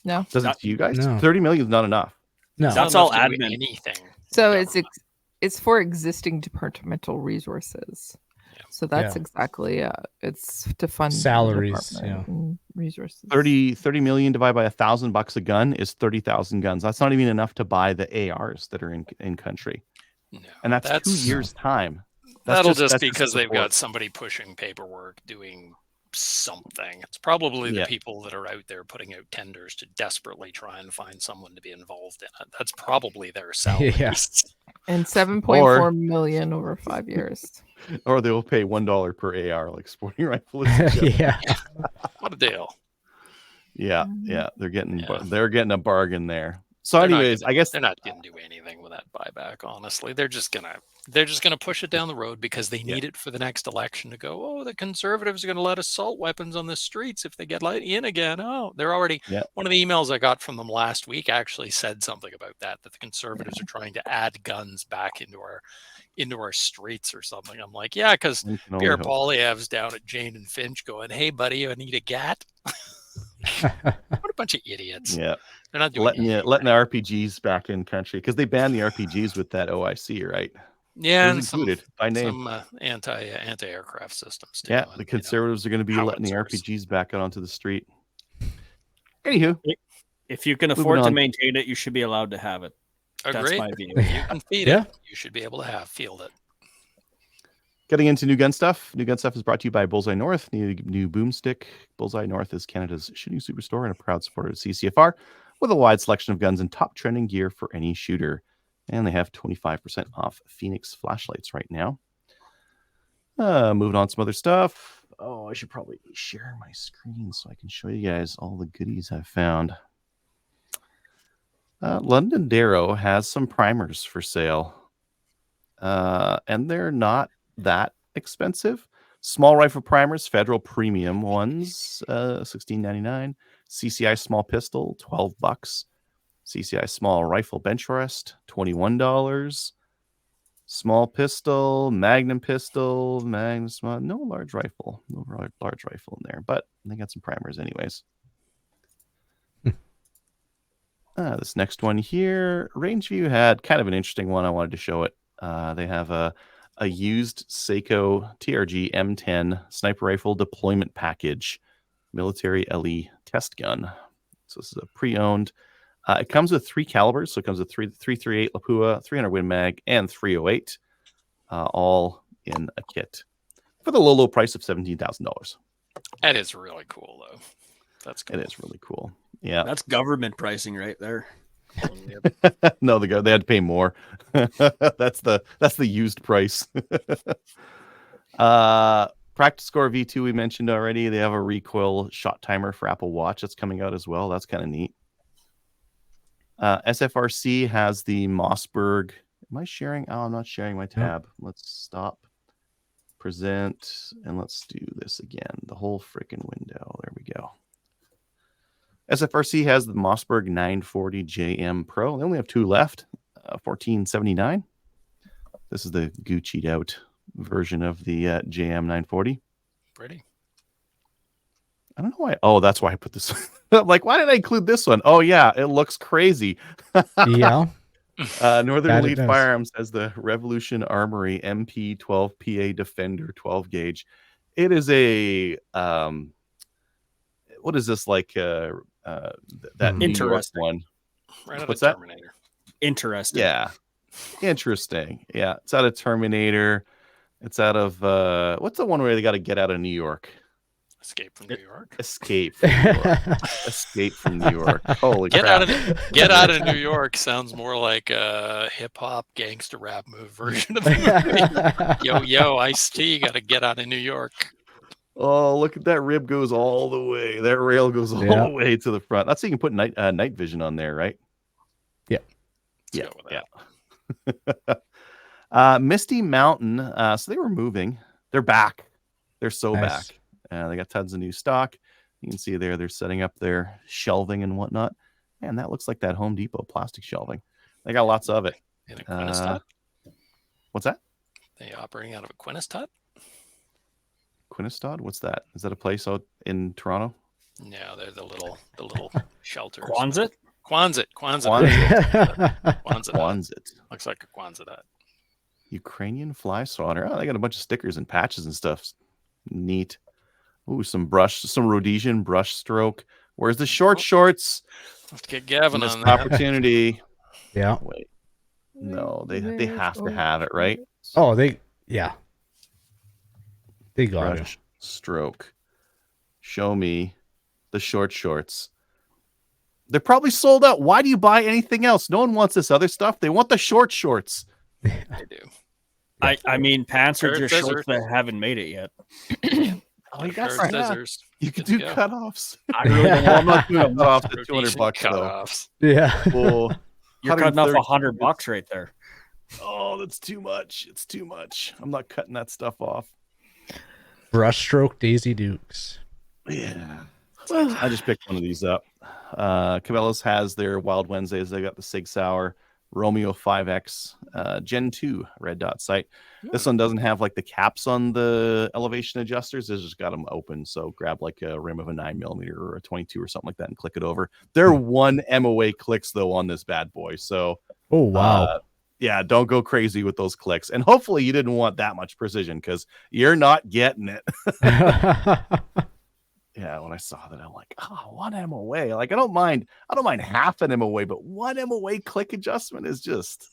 No. Does it Not- to you guys? No. 30 million is not enough. No. It's That's not all enough to do admin. Anything. So in it's government. it's for existing departmental resources. Yeah. So that's Yeah. exactly it's to fund the Salaries, department and resources. 30 million divided by $1,000 a gun is 30,000 guns. That's not even enough to buy the ARs that are in country. No, And that's 2 years time. That'll that's just because they've support. got somebody pushing paperwork, doing something. It's probably the Yeah. people that are out there putting out tenders to desperately try and find someone to be involved in it. That's probably their salaries. Yeah. And 7.4 million over 5 years. Or they will pay $1 per AR like sporting rifle. is just- Yeah. What a deal. Yeah, they're getting a bargain there. So They're not anyways, gonna- I guess they're not going to do anything with that buyback. Honestly, they're just gonna push it down the road because they need it for the next election to go. Oh, the conservatives are going to let assault weapons on the streets if they get let in again. Oh, they're already. Yeah. One of the emails I got from them last week actually said something about that the conservatives are trying to add guns back into our streets or something. I'm like, yeah, because we can only Pierre hope. Poilievre's down at Jane and Finch going, "Hey, buddy, I need a gat." What a bunch of idiots. Yeah. They're not doing letting anything. the RPGs back in country because they banned the RPGs with that OIC, right? Yeah, It and was included by name. some anti-aircraft systems too. Yeah, and, the conservatives are going to be letting the howitzers. RPGs back out onto the street. Anywho, If you can Moving afford to on. maintain it, you should be allowed to have it. That's Agreed. my view. If you can feed Yeah. it, you should be able to field it. getting into new gun stuff. New gun stuff is brought to you by Bullseye North. New boomstick. Bullseye North is Canada's shooting superstore and a proud supporter of CCFR with a wide selection of guns and top trending gear for any shooter. And they have 25% off Phoenix flashlights right now. Moving on to some other stuff. Oh, I should probably share my screen so I can show you guys all the goodies I've found. London Darrow has some primers for sale. And they're not that expensive. Small rifle primers, federal premium ones, $16.99. CCI small pistol, $12. CCI small rifle bench rest, $21. Small pistol, Magnum pistol, Magnum small, no large rifle in there, but they got some primers anyways. This next one here, Rangeview had kind of an interesting one. I wanted to show it. They have a used Seiko TRG M10 sniper rifle deployment package, military LE test gun. So this is a pre-owned. It comes with 3 calibers, so it comes with 338 Lapua, 300 Win Mag, and 308, all in a kit for the low price of $17,000. That is really cool, though. That's cool. It is really cool. Yeah. That's government pricing right there. No, they had to pay more. That's the used price. Practice Score V2 we mentioned already. They have a recoil shot timer for Apple Watch that's coming out as well. That's kind of neat. SFRC has the Mossberg. Am I sharing? Oh, I'm not sharing my tab. Let's stop. Present, and let's do this again. The whole freaking window. There we go. SFRC has the Mossberg 940 JM Pro. They only have 2 left. $14.79. This is the Gucci'd out version of the JM 940. Pretty. I don't know why. Oh, that's why I put this. I'm like, why did I include this one? Oh, yeah, it looks crazy. Yeah. Northern That it Elite does. Firearms has the Revolution Armory MP12 PA Defender 12 gauge. It is a what is this like? That New York Interesting. one. Right out What's of that? Terminator. Interesting. Yeah, interesting. Yeah, it's out of Terminator. It's out of what's the one where they got to get out of New York? Escape from New York. Escape from New York. Escape from New York. Holy Get crap! Get out of New York sounds more like a hip hop gangster rap move version of the movie. Yo, Ice-T, got to get out of New York. Oh, look at that rib goes all the way. That rail goes all Yeah. the way to the front. That's so you can put night vision on there, right? Yeah. Yeah. Let's go with Yeah. Misty Mountain. So they were moving. They're back. They're so Nice. back. They got tons of new stock. You can see there they're setting up their shelving and whatnot. Man, that looks like that Home Depot plastic shelving. They got lots of it. In a Quinistut? What's that? They operating out of a Quinistut? Quinistod? What's that? Is that a place out in Toronto? No, they're the little shelters. Quonset? Quonset. Quonset. Looks like a Quonset. Ukrainian fly swatter. Oh, they got a bunch of stickers and patches and stuff. Neat. Ooh, some Rhodesian brush stroke. Where's the short shorts? Let's get Gavin Missed on that. Yeah. opportunity. Wait. No, they have to have it, right? Oh, yeah. They got it. Brush stroke. Show me the short shorts. They're probably sold out. Why do you buy anything else? No one wants this other stuff. They want the short shorts. They do. I mean, pants are Pair of just scissors. shorts that haven't made it yet. Oh, you Pair got of yeah. scissors. You can Good do to go. cutoffs. I really don't Well, I'm want not doing cutoffs at Rhodesian $200 though. cutoffs. Yeah. Well, You're cutting off 130 $100 right there. Oh, that's too much. It's too much. I'm not cutting that stuff off. Brushstroke Daisy Dukes. Yeah. I just picked one of these up. Cabela's has their Wild Wednesdays. They got the Sig Sauer Romeo 5X Gen 2 red dot sight. This one doesn't have like the caps on the elevation adjusters. It's just got them open. So grab like a rim of a 9mm or a 22 or something like that and click it over. They're 1 MOA clicks though on this bad boy. So Oh, wow. yeah, don't go crazy with those clicks. And hopefully you didn't want that much precision because you're not getting it. Yeah, when I saw that, I'm like, oh, 1 MOA. Like I don't mind half an MOA, but 1 MOA click adjustment is just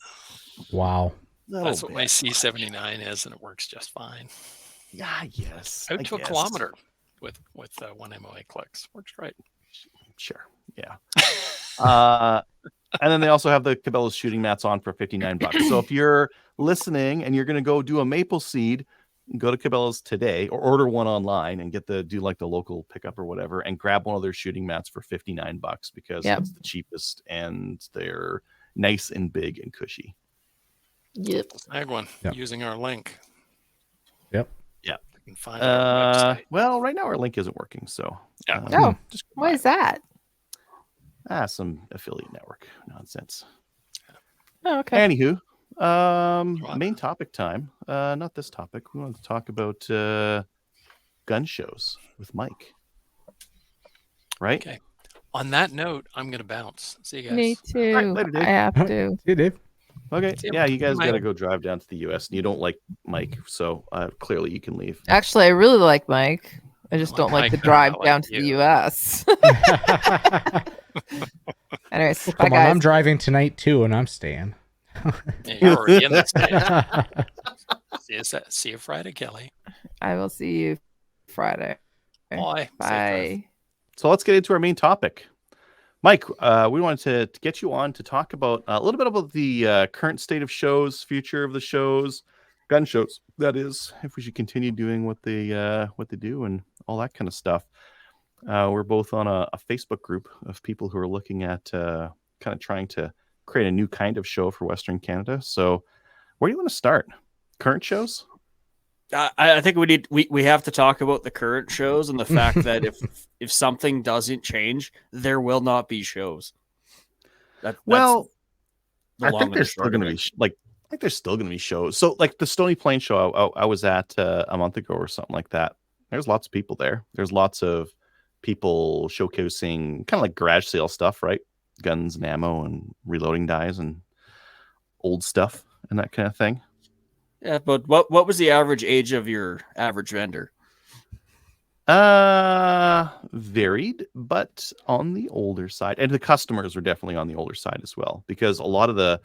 Wow. That's what my C79 is, and it works just fine. Yeah, yes. Out to a kilometer with 1 MOA clicks. Works great. Sure. Yeah. And then they also have the Cabela's shooting mats on for $59. So if you're listening and you're going to go do a maple seed, go to Cabela's today or order one online and do like the local pickup or whatever and grab one of their shooting mats for $59 because it's the cheapest and they're nice and big and cushy. Yep. Snag one using our link. Yep. Yeah. You can find it on the website. Well, right now our link isn't working, so just Why is that? some affiliate network nonsense. Oh, okay. Anywho, main topic time. Not this topic. We want to talk about gun shows with Mike. Right? Okay. On that note, I'm going to bounce. See you guys. Me too. All right, later, Dave. I have to. Hey, Dave. Okay. See you. Yeah, you guys Bye. got to go drive down to the U.S. and you don't like Mike, so clearly you can leave. Actually, I really like Mike. I just I don't like like the Mike, drive I like down to you. the U.S. Anyways, bye, Come on, guys. I'm driving tonight too, and I'm staying. Yeah, you're already in the state. See you Friday, Kelly. I will see you Friday. Bye. Bye. So let's get into our main topic. Mike, we wanted to get you on to talk about a little bit about the current state of shows, future of the shows, gun shows. That is, if we should continue doing what they do and all that kind of stuff. We're both on a Facebook group of people who are looking at kind of trying to create a new kind of show for Western Canada. So, where do you want to start? Current shows? I think we have to talk about the current shows and the fact that if something doesn't change, there will not be shows. I think there's still going to be there's still going to be shows. So like the Stony Plain show I was at a month ago or something like that. There's lots of people there. There's lots of people showcasing kind of like garage sale stuff, right? Guns and ammo and reloading dies and old stuff and that kind of thing. Yeah, but what was the average age of your average vendor? Varied, but on the older side. And the customers are definitely on the older side as well, because a lot of the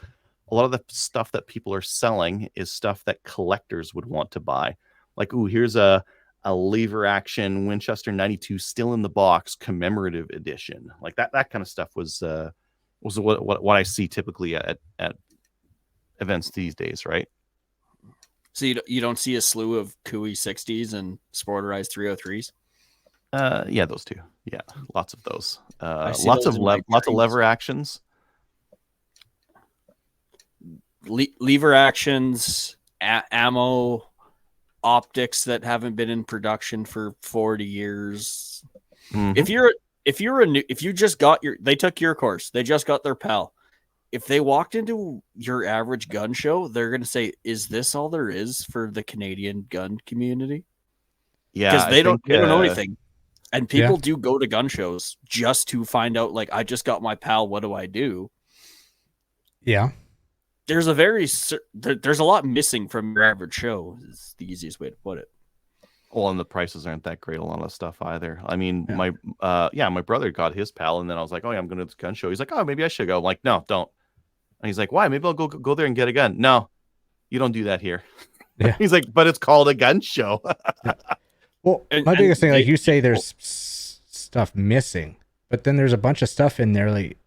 stuff that people are selling is stuff that collectors would want to buy. Like, ooh, here's a lever action Winchester 92 still in the box commemorative edition. Like that kind of stuff was what I see typically at events these days, right? So you don't see a slew of Cooey 60s and Sporterized 303s? Yeah, those two. Yeah, lots of those. Lots of lever actions. Lever actions, ammo, optics that haven't been in production for 40 years. Mm-hmm. If you just got they took your course, they just got their PAL. If they walked into your average gun show, they're going to say, is this all there is for the Canadian gun community? Yeah. Because they don't know anything. And people do go to gun shows just to find out, like, I just got my PAL. What do I do? Yeah. There's a lot missing from your average show is the easiest way to put it. Well, and the prices aren't that great. A lot of stuff either. I mean, my brother got his PAL, and then I was like, oh yeah, I'm going to the gun show. He's like, oh, maybe I should go. I'm like, no, don't. And he's like, why? Maybe I'll go there and get a gun. No, you don't do that here. Yeah. He's like, but it's called a gun show. Well, my biggest thing, like you say, there's stuff missing, but then there's a bunch of stuff in there like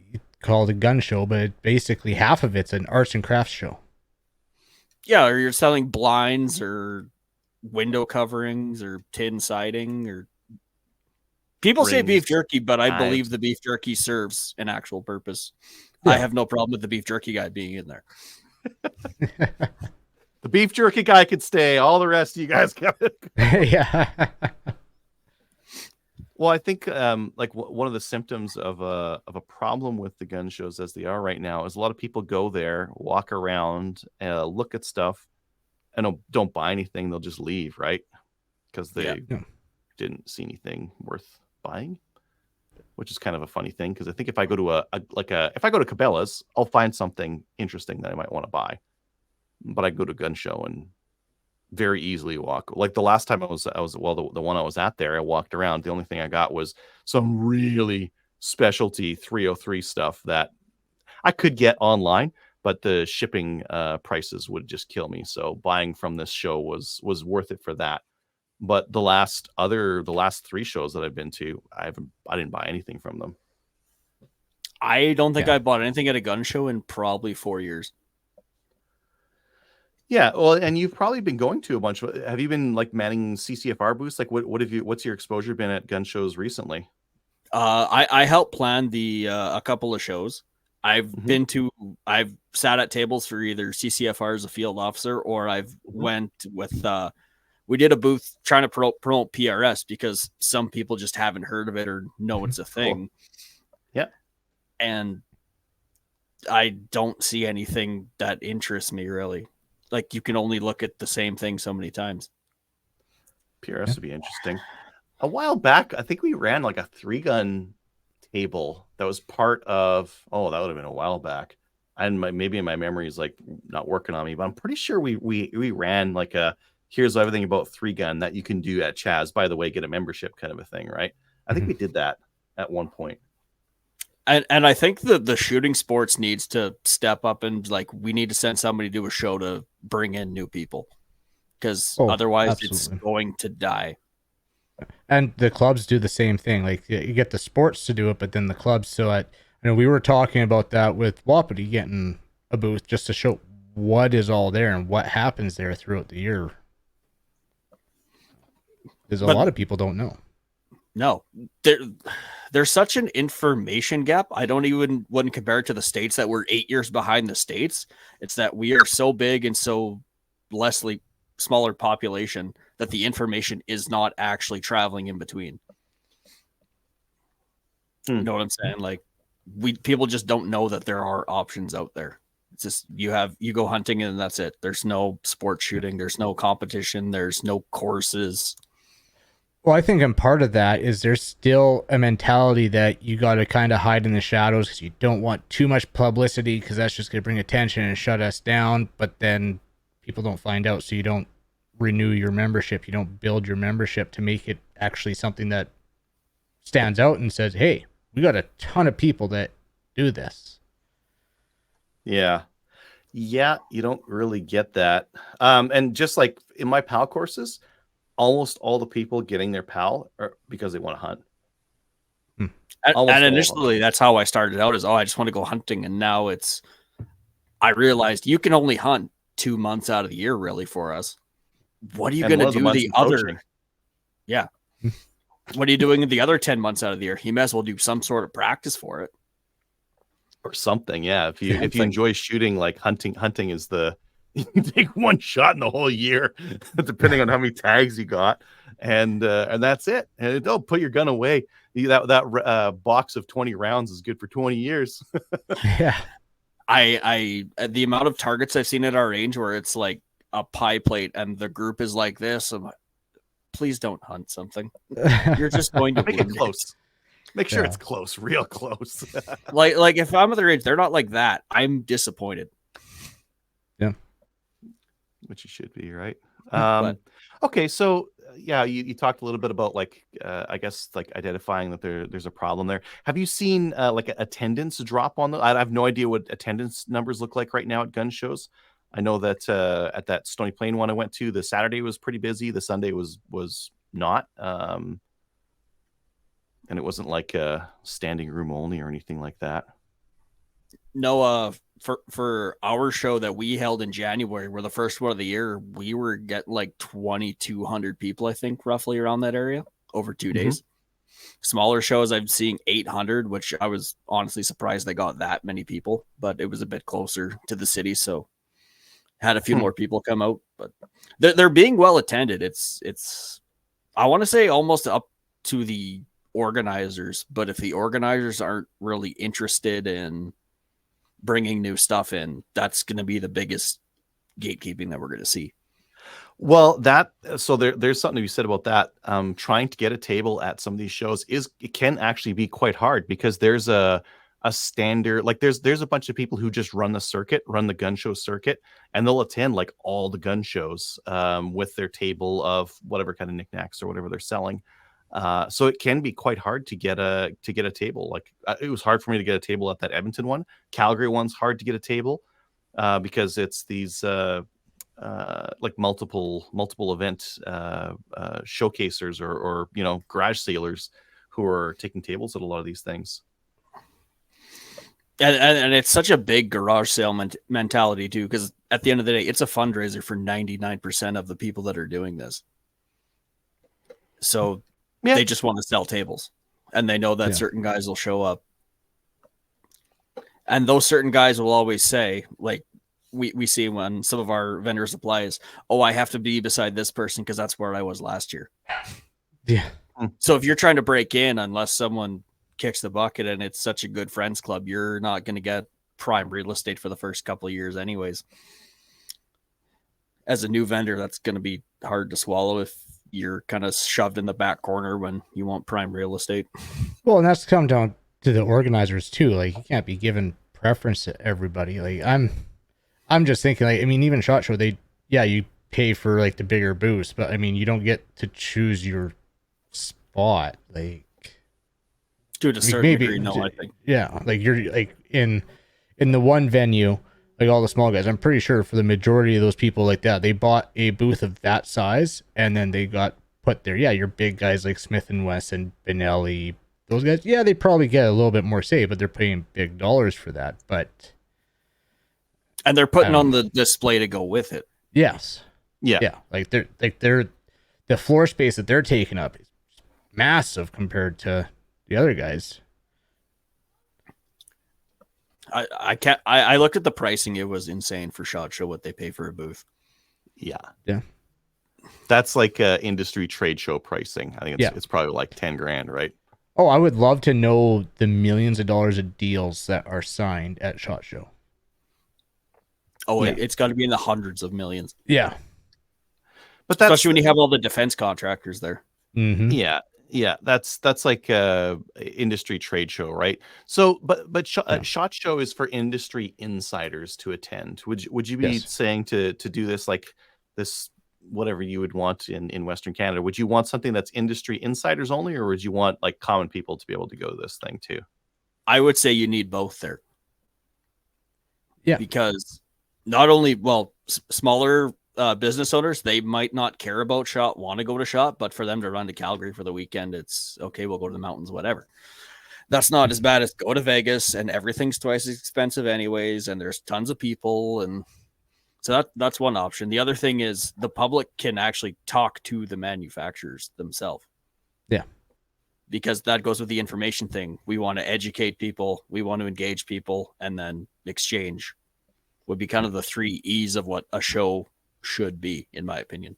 called a gun show, but basically half of it's an arts and crafts show. Yeah, or you're selling blinds or window coverings or tin siding, or people say beef jerky, but I believe the beef jerky serves an actual purpose. Yeah. I have no problem with the beef jerky guy being in there. The beef jerky guy could stay. All the rest of you guys got it. Yeah. Well, I think like one of the symptoms of a problem with the gun shows as they are right now is a lot of people go there, walk around, look at stuff, and don't buy anything. They'll just leave, right? Because they didn't see anything worth buying, which is kind of a funny thing. Because I think if I go to if I go to Cabela's, I'll find something interesting that I might want to buy. But I go to a gun show and very easily walk. Like the last time the one I was at there, I walked around. The only thing I got was some really specialty 303 stuff that I could get online, but the shipping prices would just kill me. So buying from this show was worth it for that. But the last 3 shows that I've been to, I didn't buy anything from them. I don't think I bought anything at a gun show in probably 4 years. Yeah, well, and you've probably been going to a bunch. Have you been like manning CCFR booths? Like, what's your exposure been at gun shows recently? I helped plan a couple of shows. I've sat at tables for either CCFR as a field officer, or I've went with we did a booth trying to promote PRS because some people just haven't heard of it or know it's a thing. Cool. Yeah, and I don't see anything that interests me really. Like, you can only look at the same thing so many times. PRS would be interesting. A while back, I think we ran like a 3-gun table that was part of. Oh, that would have been a while back. And maybe my memory is like not working on me, but I'm pretty sure we ran like a here's everything about 3-gun that you can do at Chaz. By the way, get a membership kind of a thing, right? I think we did that at one point. And I think the shooting sports needs to step up and like we need to send somebody to a show to bring in new people because otherwise it's going to die. And the clubs do the same thing. Like you get the sports to do it, but then the clubs. So we were talking about that with Wapiti getting a booth just to show what is all there and what happens there throughout the year. Because a lot of people don't know. No, there's such an information gap. I don't even wouldn't compare it to the States that we're 8 years behind the States. It's that we are so big and so smaller population that the information is not actually traveling in between. You know what I'm saying? Like people just don't know that there are options out there. It's just you go hunting and that's it. There's no sport shooting. There's no competition. There's no courses. Well, I think, and part of that is there's still a mentality that you got to kind of hide in the shadows because you don't want too much publicity because that's just going to bring attention and shut us down. But then people don't find out, so you don't renew your membership. You don't build your membership to make it actually something that stands out and says, hey, we got a ton of people that do this. Yeah. Yeah, you don't really get that. And just like in my PAL courses, almost all the people getting their PAL are because they want to hunt. And initially, that's how I started out. I just want to go hunting, and now I realized you can only hunt 2 months out of the year, really, for us. What are you going to do the other? Yeah. What are you doing the other 10 months out of the year? You may as well do some sort of practice for it, or something. Yeah, if you enjoy shooting, like hunting is you take one shot in the whole year, depending on how many tags you got, and that's it. And don't put your gun away. That box of 20 rounds is good for 20 years. Yeah, I the amount of targets I've seen at our range where it's like a pie plate and the group is like this. I'm like, please don't hunt something. You're just going to make it close. Make sure it's close, real close. like if I'm at the range, they're not like that. I'm disappointed. Yeah. Which you should be, right? Okay, so yeah, you talked a little bit about like I guess like identifying that there's a problem there. Have you seen like attendance drop on I have no idea what attendance numbers look like right now at gun shows. I know that at that Stony Plain one I went to, the Saturday was pretty busy. The Sunday was not, and it wasn't like a standing room only or anything like that. No, for our show that we held in January, we're the first one of the year, we were getting like 2,200 people, I think, roughly around that area over 2 days. Smaller shows, I'm seeing 800, which I was honestly surprised they got that many people, but it was a bit closer to the city, so had a few more people come out. But they're being well attended. It's I want to say almost up to the organizers, but if the organizers aren't really interested in bringing new stuff in, that's going to be the biggest gatekeeping that we're going to see. Well, there's something to be said about that. Trying to get a table at some of these shows it can actually be quite hard because there's a standard, like there's a bunch of people who just run the gun show circuit, and they'll attend like all the gun shows with their table of whatever kind of knickknacks or whatever they're selling. So it can be quite hard to get a table. Like it was hard for me to get a table at that Edmonton one. Calgary one's hard to get a table because it's these like multiple event showcasers or garage sailors who are taking tables at a lot of these things. And it's such a big garage sale mentality too, because at the end of the day, it's a fundraiser for 99% of the people that are doing this. So they just want to sell tables, and they know that certain guys will show up, and those certain guys will always say, like we see when some of our vendor supplies, "Oh, I have to be beside this person because that's where I was last year." Yeah. So if you're trying to break in, unless someone kicks the bucket and it's such a good friends club, you're not going to get prime real estate for the first couple of years anyways. As a new vendor, that's going to be hard to swallow if you're kind of shoved in the back corner when you want prime real estate. Well, and that's come down to the organizers too. Like you can't be given preference to everybody. Like I'm just thinking, like, I mean, even SHOT Show, you pay for like the bigger booths, but I mean, you don't get to choose your spot. Like, to a certain degree, no, I think. Yeah, like you're like in the one venue, like all the small guys. I'm pretty sure for the majority of those people like that, they bought a booth of that size, and then they got put there. Yeah, your big guys like Smith and Wesson, Benelli, those guys. Yeah, they probably get a little bit more say, but they're paying big dollars for that. But And they're putting on the display to go with it. Yes. Yeah. Yeah. Like they're the floor space that they're taking up is massive compared to the other guys. I looked at the pricing. It was insane for SHOT Show what they pay for a booth. Yeah. Yeah. That's like industry trade show pricing. I think it's probably like 10 grand, right? Oh, I would love to know the millions of dollars of deals that are signed at SHOT Show. Oh, it's got to be in the hundreds of millions. Yeah. But that's, especially when you have all the defense contractors there. Mm-hmm. Yeah, that's like industry trade show, right? So, but SHOT Show is for industry insiders to attend. Would you be saying to do this like this, whatever you would want in Western Canada? Would you want something that's industry insiders only, or would you want like common people to be able to go to this thing too? I would say you need both there. Yeah, because not only smaller business owners, they might not care about SHOT, want to go to SHOT, but for them to run to Calgary for the weekend, it's okay, we'll go to the mountains, whatever. That's not as bad as go to Vegas and everything's twice as expensive anyways, and there's tons of people, and so that's one option. The other thing is the public can actually talk to the manufacturers themselves. Yeah. Because that goes with the information thing. We want to educate people, we want to engage people, and then exchange would be kind of the 3 E's of what a show should be, in my opinion.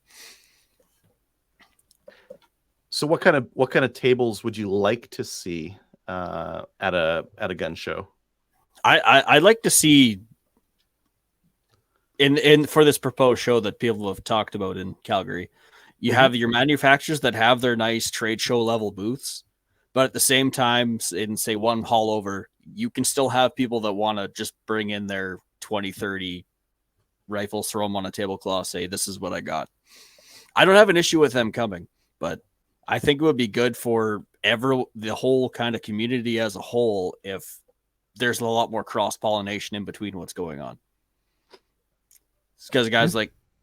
So what kind of tables would you like to see at a gun show? I'd like to see in for this proposed show that people have talked about in Calgary, you have your manufacturers that have their nice trade show level booths, but at the same time, in say one hall over, you can still have people that want to just bring in their 20, 30 rifles, throw them on a tablecloth, say, this is what I got. I don't have an issue with them coming, but I think it would be good for the whole kind of community as a whole if there's a lot more cross-pollination in between what's going on. Because guys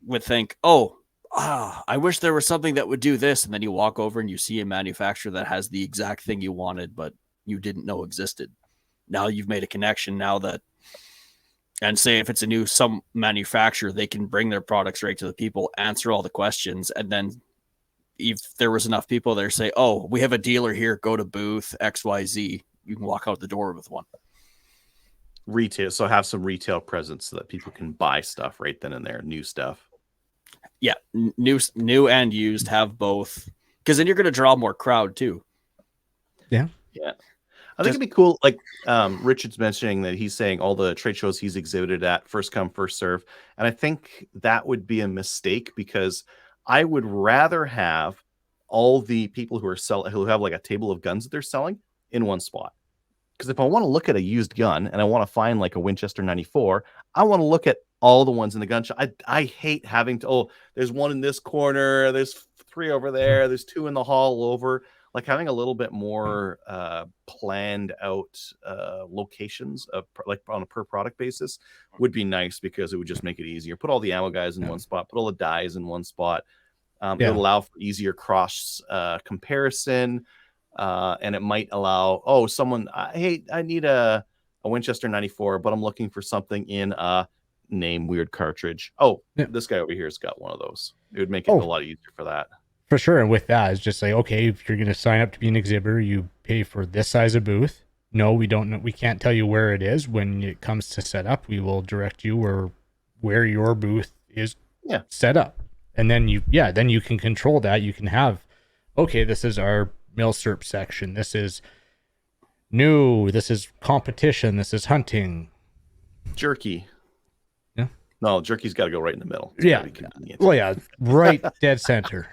would think, I wish there was something that would do this, and then you walk over and you see a manufacturer that has the exact thing you wanted, but you didn't know existed. Now you've made a connection and say if it's some manufacturer, they can bring their products right to the people, answer all the questions, and then if there was enough people there, say, we have a dealer here, go to booth XYZ. You can walk out the door with one. Retail, so have some retail presence so that people can buy stuff right then and there, new stuff. Yeah, new and used, have both, because then you're going to draw more crowd too. Yeah. I think it'd be cool. Like Richard's mentioning that he's saying all the trade shows he's exhibited at, first come, first serve. And I think that would be a mistake because I would rather have all the people who have like a table of guns that they're selling in one spot. Because if I want to look at a used gun and I want to find like a Winchester 94, I want to look at all the ones in the gun shop. I hate having to, there's one in this corner, there's 3 over there, there's 2 in the hall over. Like having a little bit more planned out locations of like on a per product basis would be nice because it would just make it easier. Put all the ammo guys in one spot, put all the dies in one spot. It would allow for easier cross comparison. And it might allow, I need a Winchester 94, but I'm looking for something in a name weird cartridge. This guy over here has got one of those. It would make it a lot easier for that. For sure. And with that, it's just like, okay, if you're going to sign up to be an exhibitor, you pay for this size of booth. No, we don't know. We can't tell you where it is. When it comes to set up, we will direct you where your booth is set up. And then you can control that. You can have, okay, this is our milsurp section. This is new. This is competition. This is hunting. Jerky. Yeah. No, jerky's got to go right in the middle. Right dead center.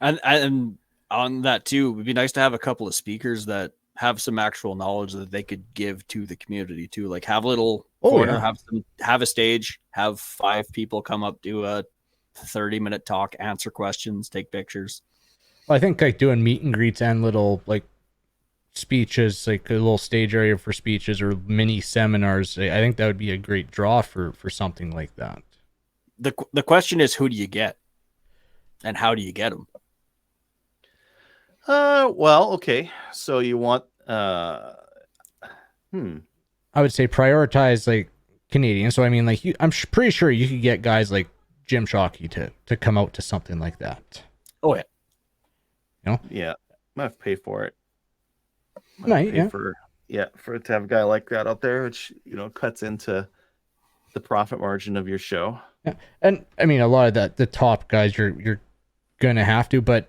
And on that too, it would be nice to have a couple of speakers that have some actual knowledge that they could give to the community too. Like have a little corner, have a stage, have 5 people come up, do a 30-minute talk, answer questions, take pictures. Well, I think like doing meet and greets and little like speeches, like a little stage area for speeches or mini seminars. I think that would be a great draw for something like that. The question is, who do you get, and how do you get them? Well, okay. So you want I would say prioritize like Canadian. So I mean, like I'm pretty sure you could get guys like Jim Shockey to come out to something like that. Oh yeah. You know? Yeah, might have to pay for it. Might, yeah. For it to have a guy like that out there, which cuts into the profit margin of your show. Yeah. And I mean, a lot of the top guys you're gonna have to, but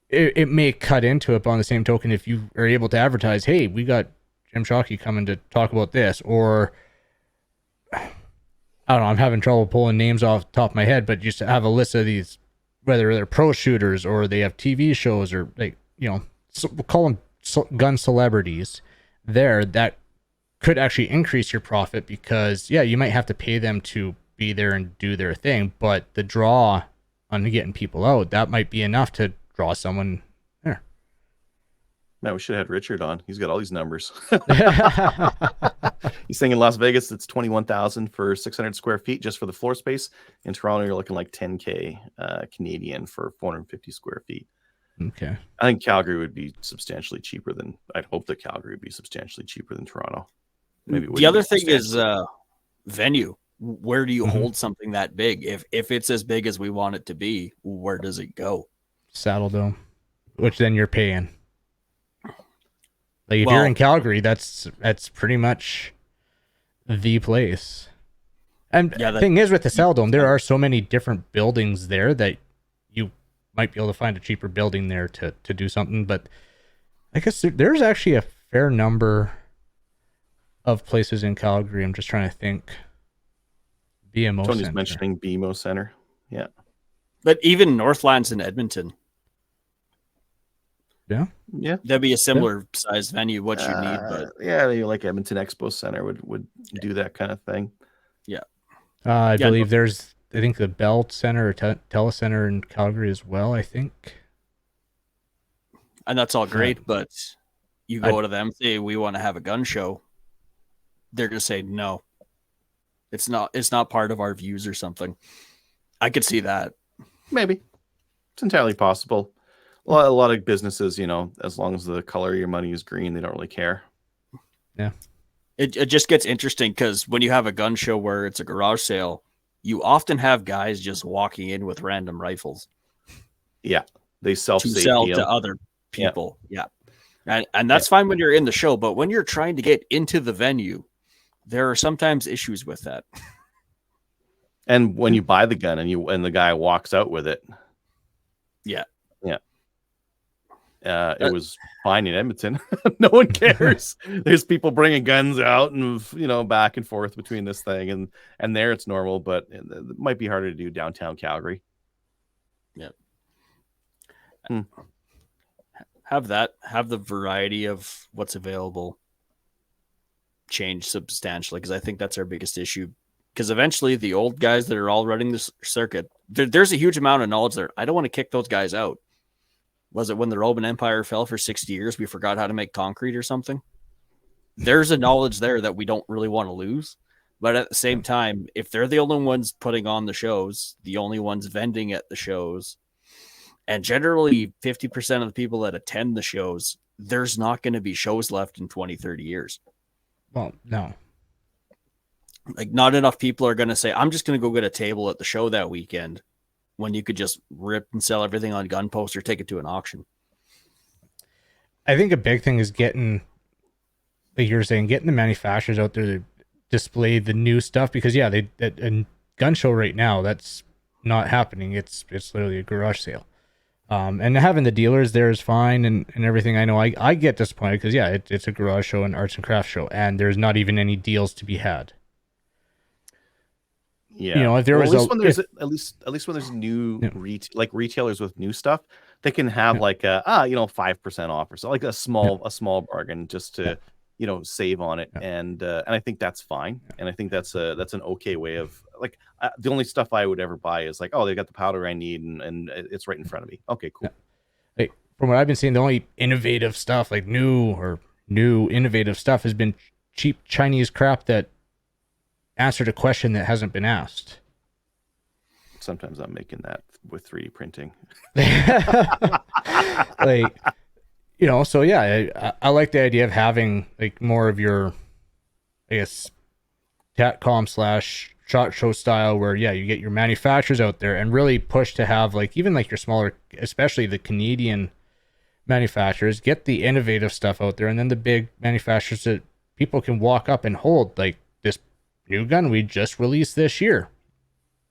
it may cut into it. But on the same token, if you are able to advertise, hey, we got Jim Shockey coming to talk about this, or I don't know, I'm having trouble pulling names off the top of my head, but just have a list of these, whether they're pro shooters or they have TV shows or like, so we'll call them gun celebrities there, that could actually increase your profit because, yeah, you might have to pay them to be there and do their thing, but the draw on getting people out, that might be enough to draw someone there. Man, we should have had Richard on. He's got all these numbers. He's saying in Las Vegas, it's 21,000 for 600 square feet just for the floor space. In Toronto, you're looking like 10K Canadian for 450 square feet. Okay. I think Calgary would be substantially cheaper than. I'd hope that Calgary would be substantially cheaper than Toronto. Maybe the other thing is venue. Where do you hold something that big? If it's as big as we want it to be, where does it go? Saddle Dome, which then you're paying. Like if you're in Calgary, that's pretty much the place. And the thing is with the Saddle Dome, there are so many different buildings there that you might be able to find a cheaper building there to do something. But I guess there's actually a fair number of places in Calgary. I'm just trying to think. BMO Tony's Center. mentioning BMO Center. Yeah. But even Northlands in Edmonton. Yeah. Yeah. That'd be a similar size venue, what you need. But yeah, like Edmonton Expo Center would do that kind of thing. Yeah. I believe there's, I think the Bell Center or Telecenter in Calgary as well, I think. And that's all great, but you go to them, say we want to have a gun show. They're going to say no. It's not part of our views or something. I could see that. Maybe. It's entirely possible. A lot of businesses, as long as the color of your money is green, they don't really care. Yeah. It just gets interesting because when you have a gun show where it's a garage sale, you often have guys just walking in with random rifles. Yeah. They sell to other people. Yeah. And that's fine when you're in the show, but when you're trying to get into the venue, there are sometimes issues with that. And when you buy the gun and the guy walks out with it. Yeah. Yeah. It was fine in Edmonton. No one cares. There's people bringing guns out and back and forth between this thing and there it's normal, but it might be harder to do downtown Calgary. Yeah. Have the variety of what's available change substantially, because I think that's our biggest issue. Because eventually the old guys that are all running this circuit, there's a huge amount of knowledge there. I don't want to kick those guys out. Was it when the Roman Empire fell for 60 years, we forgot how to make concrete or something? There's a knowledge there that we don't really want to lose. But at the same time, if they're the only ones putting on the shows, the only ones vending at the shows, and generally 50% of the people that attend the shows, there's not going to be shows left in 20, 30 years. Well, no. Like, not enough people are going to say, I'm just going to go get a table at the show that weekend, when you could just rip and sell everything on Gunpost or take it to an auction. I think a big thing is getting, like you were saying, getting the manufacturers out there to display the new stuff, because a gun show right now, that's not happening. It's literally a garage sale. And having the dealers there is fine and everything. I know I get disappointed because it's a garage show and arts and crafts show, and there's not even any deals to be had. Yeah, if there was at least when there's new retailers with new stuff, they can have 5% off or so, like a small bargain just to save on it, and I think that's fine, and I think that's an okay way of the only stuff I would ever buy is they got the powder I need and it's right in front of me. Okay, cool. Yeah. From what I've been seeing, the only innovative stuff, like new innovative stuff, has been cheap Chinese crap that answered a question that hasn't been asked. Sometimes I'm making that with 3D printing. So yeah, I like the idea of having more of your, I guess, catcom / shot show style, where you get your manufacturers out there and really push to have like even like your smaller, especially the Canadian manufacturers, get the innovative stuff out there, and then the big manufacturers that people can walk up and hold, like this new gun we just released this year.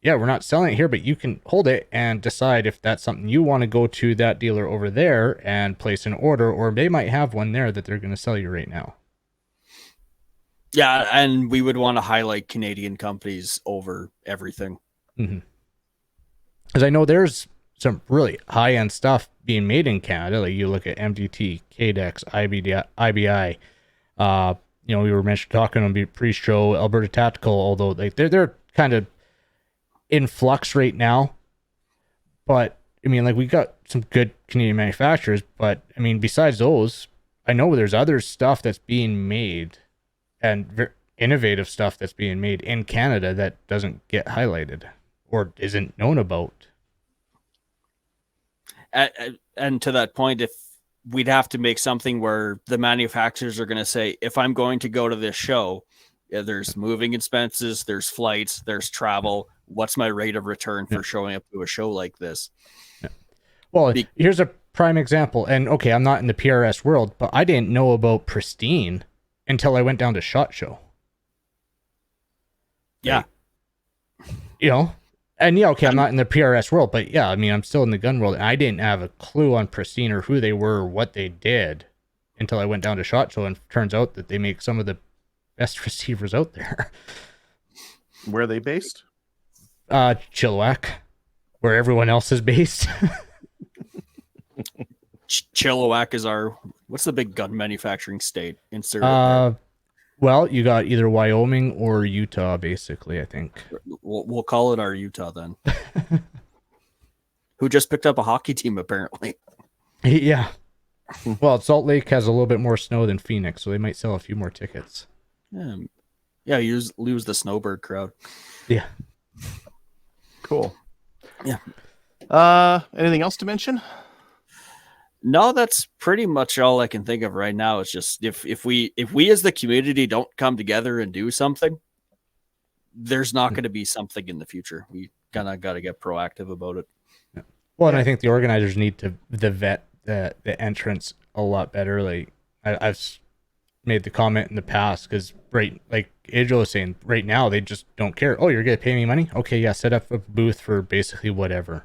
Yeah, we're not selling it here, but you can hold it and decide if that's something you want to go to that dealer over there and place an order, or they might have one there that they're going to sell you right now. Yeah, and we would want to highlight Canadian companies over everything. Because I know there's some really high-end stuff being made in Canada. Like you look at MDT, KDEX, IBI. We were talking on the pre-show, Alberta Tactical, although like they're kind of in flux right now. But I mean, like we got some good Canadian manufacturers, but I mean, besides those, I know there's other stuff that's being made and innovative stuff that's being made in Canada that doesn't get highlighted or isn't known about. And to that point, if we'd have to make something where the manufacturers are going to say, if I'm going to go to this show, there's moving expenses, there's flights, there's travel. What's my rate of return for showing up to a show like this? Yeah. Well, here's a prime example. And okay, I'm not in the PRS world, but I didn't know about Pristine until I went down to SHOT Show. Yeah. And okay, I'm not in the PRS world, but yeah, I mean, I'm still in the gun world, and I didn't have a clue on Pristine or who they were or what they did until I went down to SHOT Show, and it turns out that they make some of the best receivers out there. Where are they based? Chilliwack, where everyone else is based. Chilliwack is what's the big gun manufacturing state? Insert it there. Well, you got either Wyoming or Utah, basically, I think. We'll call it our Utah then. Who just picked up a hockey team, apparently. Yeah. Well, Salt Lake has a little bit more snow than Phoenix, so they might sell a few more tickets. Yeah, you lose the snowbird crowd. Yeah. Cool. Yeah. Anything else to mention? No, that's pretty much all I can think of right now. It's just if we as the community don't come together and do something, there's not going to be something in the future. We kind of got to get proactive about it. Yeah. Well, and I think the organizers need to vet the entrance a lot better. Like I've made the comment in the past, because like Adriel was saying, right now they just don't care. Oh, you're going to pay me money? Okay, yeah, set up a booth for basically whatever.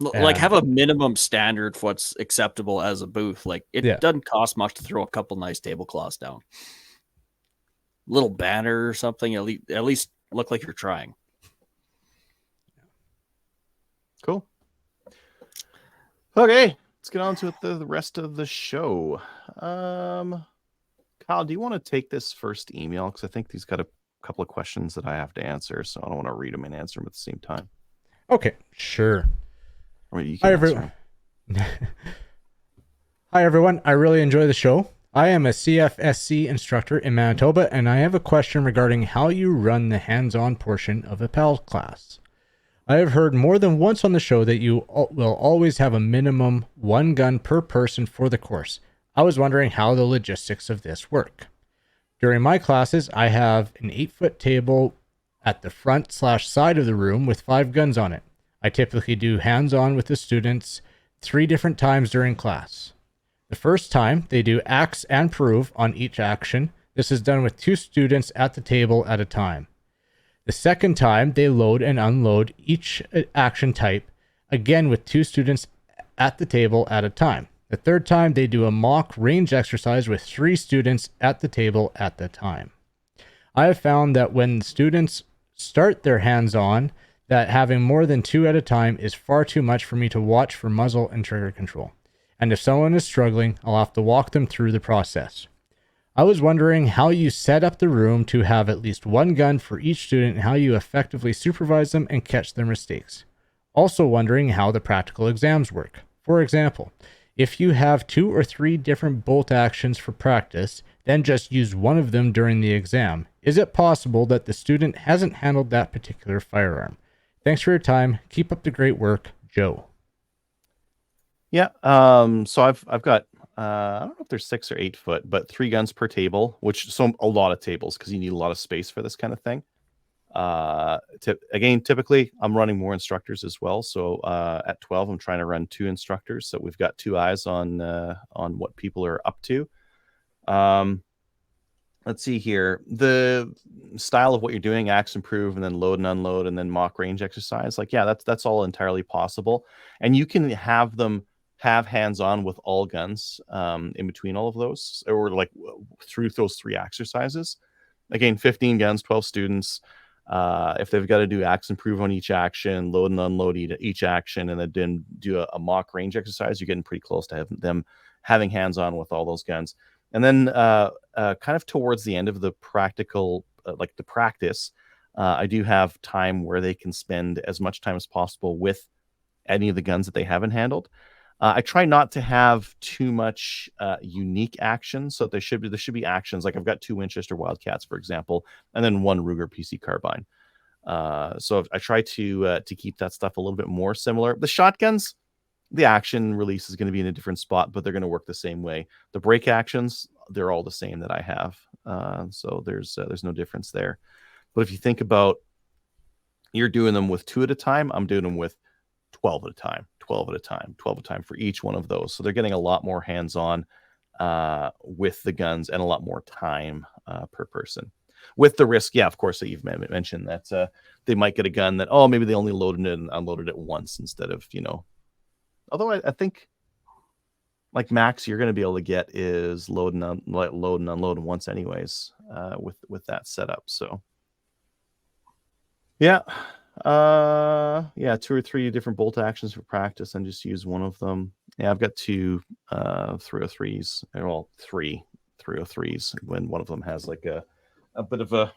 Like have a minimum standard for what's acceptable as a booth. Like it doesn't cost much to throw a couple nice tablecloths down. Little banner or something, at least look like you're trying. Cool. Okay, let's get on to the rest of the show. Kyle, do you want to take this first email? Because I think he's got a couple of questions that I have to answer, so I don't want to read them and answer them at the same time. Okay, sure. Hi, everyone. Hi, everyone. I really enjoy the show. I am a CFSC instructor in Manitoba, and I have a question regarding how you run the hands-on portion of a PAL class. I have heard more than once on the show that you will always have a minimum one gun per person for the course. I was wondering how the logistics of this work. During my classes, I have an 8-foot table at the front/side of the room with 5 guns on it. I typically do hands-on with the students 3 different times during class. The first time, they do acts and prove on each action. This is done with 2 students at the table at a time. The second time, they load and unload each action type, again with 2 students at the table at a time. The third time, they do a mock range exercise with 3 students at the table at the time. I have found that when students start their hands-on, that having more than 2 at a time is far too much for me to watch for muzzle and trigger control. And if someone is struggling, I'll have to walk them through the process. I was wondering how you set up the room to have at least 1 gun for each student and how you effectively supervise them and catch their mistakes. Also wondering how the practical exams work. For example, if you have 2 or 3 different bolt actions for practice, then just use one of them during the exam. Is it possible that the student hasn't handled that particular firearm? Thanks for your time. Keep up the great work, Joe. Yeah. So I've got I don't know if there's 6 or 8 foot, but 3 guns per table, which so a lot of tables because you need a lot of space for this kind of thing. Typically I'm running more instructors as well. So at 12, I'm trying to run 2 instructors. So we've got 2 eyes on what people are up to. Let's see here. The style of what you're doing, axe improve, and then load and unload, and then mock range exercise. Like, yeah, that's all entirely possible. And you can have them have hands-on with all guns in between all of those, or like through those 3 exercises. Again, 15 guns, 12 students. If they've got to do axe improve on each action, load and unload each action, and then do a mock range exercise, you're getting pretty close to them having hands-on with all those guns. And then kind of towards the end of the practical, like the practice, I do have time where they can spend as much time as possible with any of the guns that they haven't handled. I try not to have too much unique actions, so there should be actions. Like I've got 2 Winchester Wildcats, for example, and then 1 Ruger PC carbine. So I try to keep that stuff a little bit more similar. The shotguns, the action release is going to be in a different spot, but they're going to work the same way. The break actions, they're all the same that I have. So there's no difference there. But if you think about, you're doing them with 2 at a time, I'm doing them with 12 at a time, 12 at a time, 12 at a time for each one of those. So they're getting a lot more hands-on with the guns and a lot more time per person. With the risk, yeah, of course, that you've mentioned that they might get a gun that, maybe they only loaded it and unloaded it once instead of, although I think like max you're going to be able to get is load and unload once anyways with that setup. So yeah, 2 or 3 different bolt actions for practice and just use one of them. Yeah, I've got 2 303s, well 3 303s when one of them has like a bit of a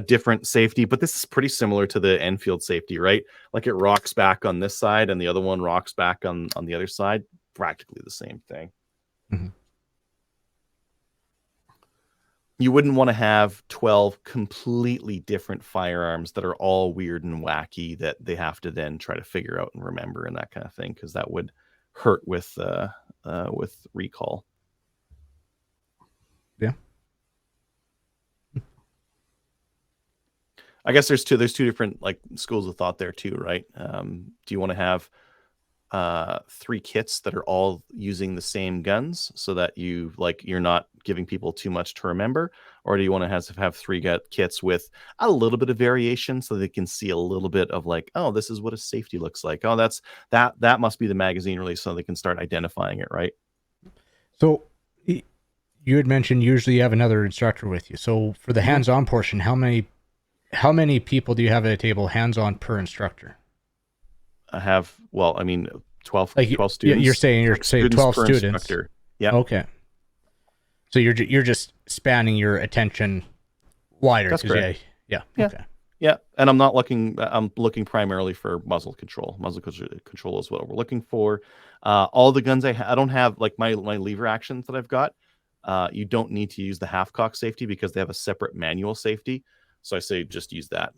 different safety, but this is pretty similar to the Enfield safety, right? Like it rocks back on this side and the other one rocks back on the other side. Practically the same thing. Mm-hmm. You wouldn't want to have 12 completely different firearms that are all weird and wacky that they have to then try to figure out and remember and that kind of thing, because that would hurt with recall. Yeah. I guess there's two different like schools of thought there too, right? Do you want to have 3 kits that are all using the same guns so that you're not giving people too much to remember, or do you want to have 3 kits with a little bit of variation so they can see a little bit of like, this is what a safety looks like, that must be the magazine release, so they can start identifying it, right? So you had mentioned usually you have another instructor with you, so for the hands-on portion, how many people do you have at a table hands-on per instructor? I have 12 students. You're saying 12 students. Instructor. Yeah. Okay. So you're just spanning your attention wider. That's correct. Yeah. Okay. Yeah, and I'm looking primarily for muzzle control. Muzzle control is what we're looking for. All the guns I don't have, like my lever actions that I've got. You don't need to use the half-cock safety because they have a separate manual safety. So I say just use that.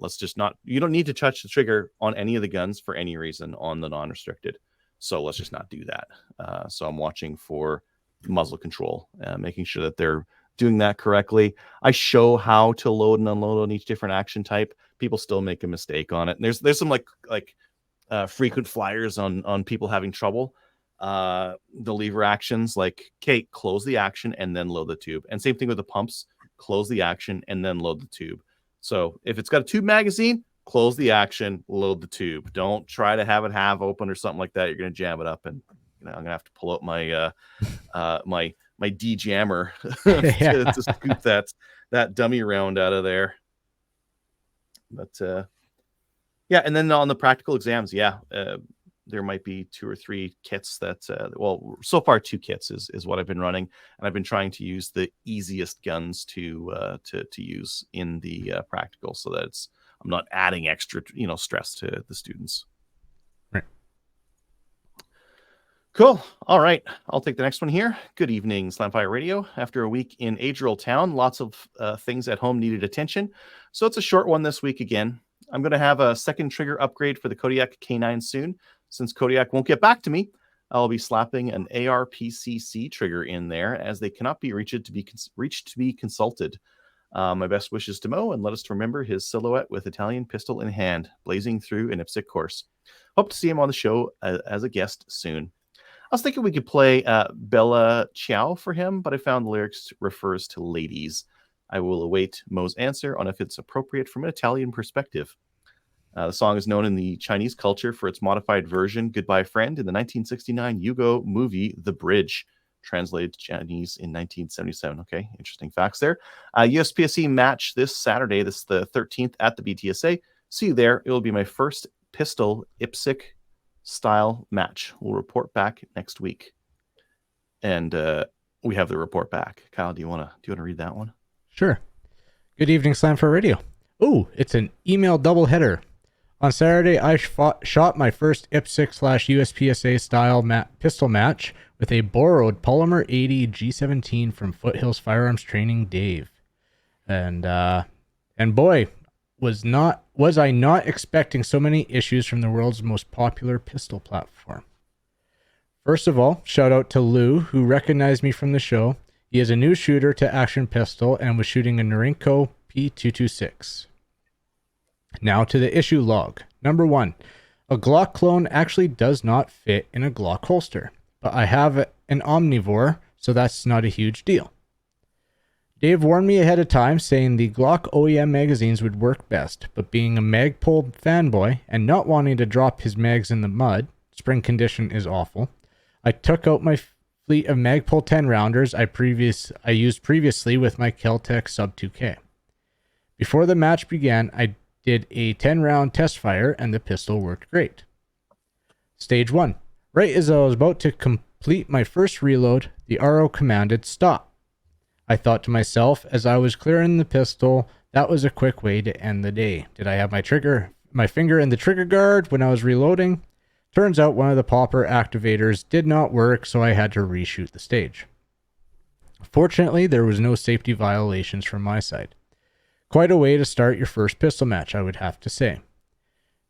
You don't need to touch the trigger on any of the guns for any reason on the non-restricted. So let's just not do that. So I'm watching for muzzle control, making sure that they're doing that correctly. I show how to load and unload on each different action type. People still make a mistake on it. And there's some like frequent flyers on people having trouble. The lever actions, like, okay, close the action and then load the tube. And same thing with the pumps, close the action and then load the tube. So if it's got a tube magazine, close the action, load the tube. Don't try to have it half open or something like that. You're going to jam it up, and I'm going to have to pull out my my de-jammer to scoop that dummy round out of there. But yeah, and then on the practical exams, there might be 2 or 3 kits that so far 2 kits is what I've been running, and I've been trying to use the easiest guns to use in the practical, so that I'm not adding extra stress to the students. Right. Cool. All right, I'll take the next one here. Good evening, Slamfire Radio. After a week in Adriel town, lots of things at home needed attention, so it's a short one this week again. I'm going to have a second trigger upgrade for the Kodiak K9 soon. Since Kodiak won't get back to me, I'll be slapping an ARPCC trigger in there as they cannot be reached to be consulted. My best wishes to Mo, and let us remember his silhouette with Italian pistol in hand, blazing through an IPSC course. Hope to see him on the show as a guest soon. I was thinking we could play Bella Ciao for him, but I found the lyrics refers to ladies. I will await Mo's answer on if it's appropriate from an Italian perspective. The song is known in the Chinese culture for its modified version, Goodbye Friend, in the 1969 Yugo movie, The Bridge, translated to Chinese in 1977. Okay, interesting facts there. USPSC match this Saturday, this is the 13th at the BTSA. See you there. It will be my first pistol IPSC style match. We'll report back next week. And we have the report back. Kyle, do you want to read that one? Sure. Good evening, Slam for Radio. Oh, it's an email doubleheader. On Saturday, I shot my first IPSC/USPSA style pistol match with a borrowed Polymer 80 G17 from Foothills Firearms Training Dave. And boy, was I not expecting so many issues from the world's most popular pistol platform. First of all, shout out to Lou, who recognized me from the show. He is a new shooter to action pistol and was shooting a Norinco P226. Now to the issue log. Number 1. A Glock clone actually does not fit in a Glock holster, but I have an Omnivore, so that's not a huge deal. Dave warned me ahead of time, saying the Glock OEM magazines would work best, but being a Magpul fanboy and not wanting to drop his mags in the mud, spring condition is awful, I took out my fleet of Magpul 10 rounders I used previously with my Kel-Tec Sub 2K. Before the match began, I did a 10-round test fire and the pistol worked great. Stage 1. Right as I was about to complete my first reload, the RO commanded stop. I thought to myself as I was clearing the pistol, that was a quick way to end the day. Did I have my finger in the trigger guard when I was reloading? Turns out one of the popper activators did not work, so I had to reshoot the stage. Fortunately, there was no safety violations from my side. Quite a way to start your first pistol match, I would have to say.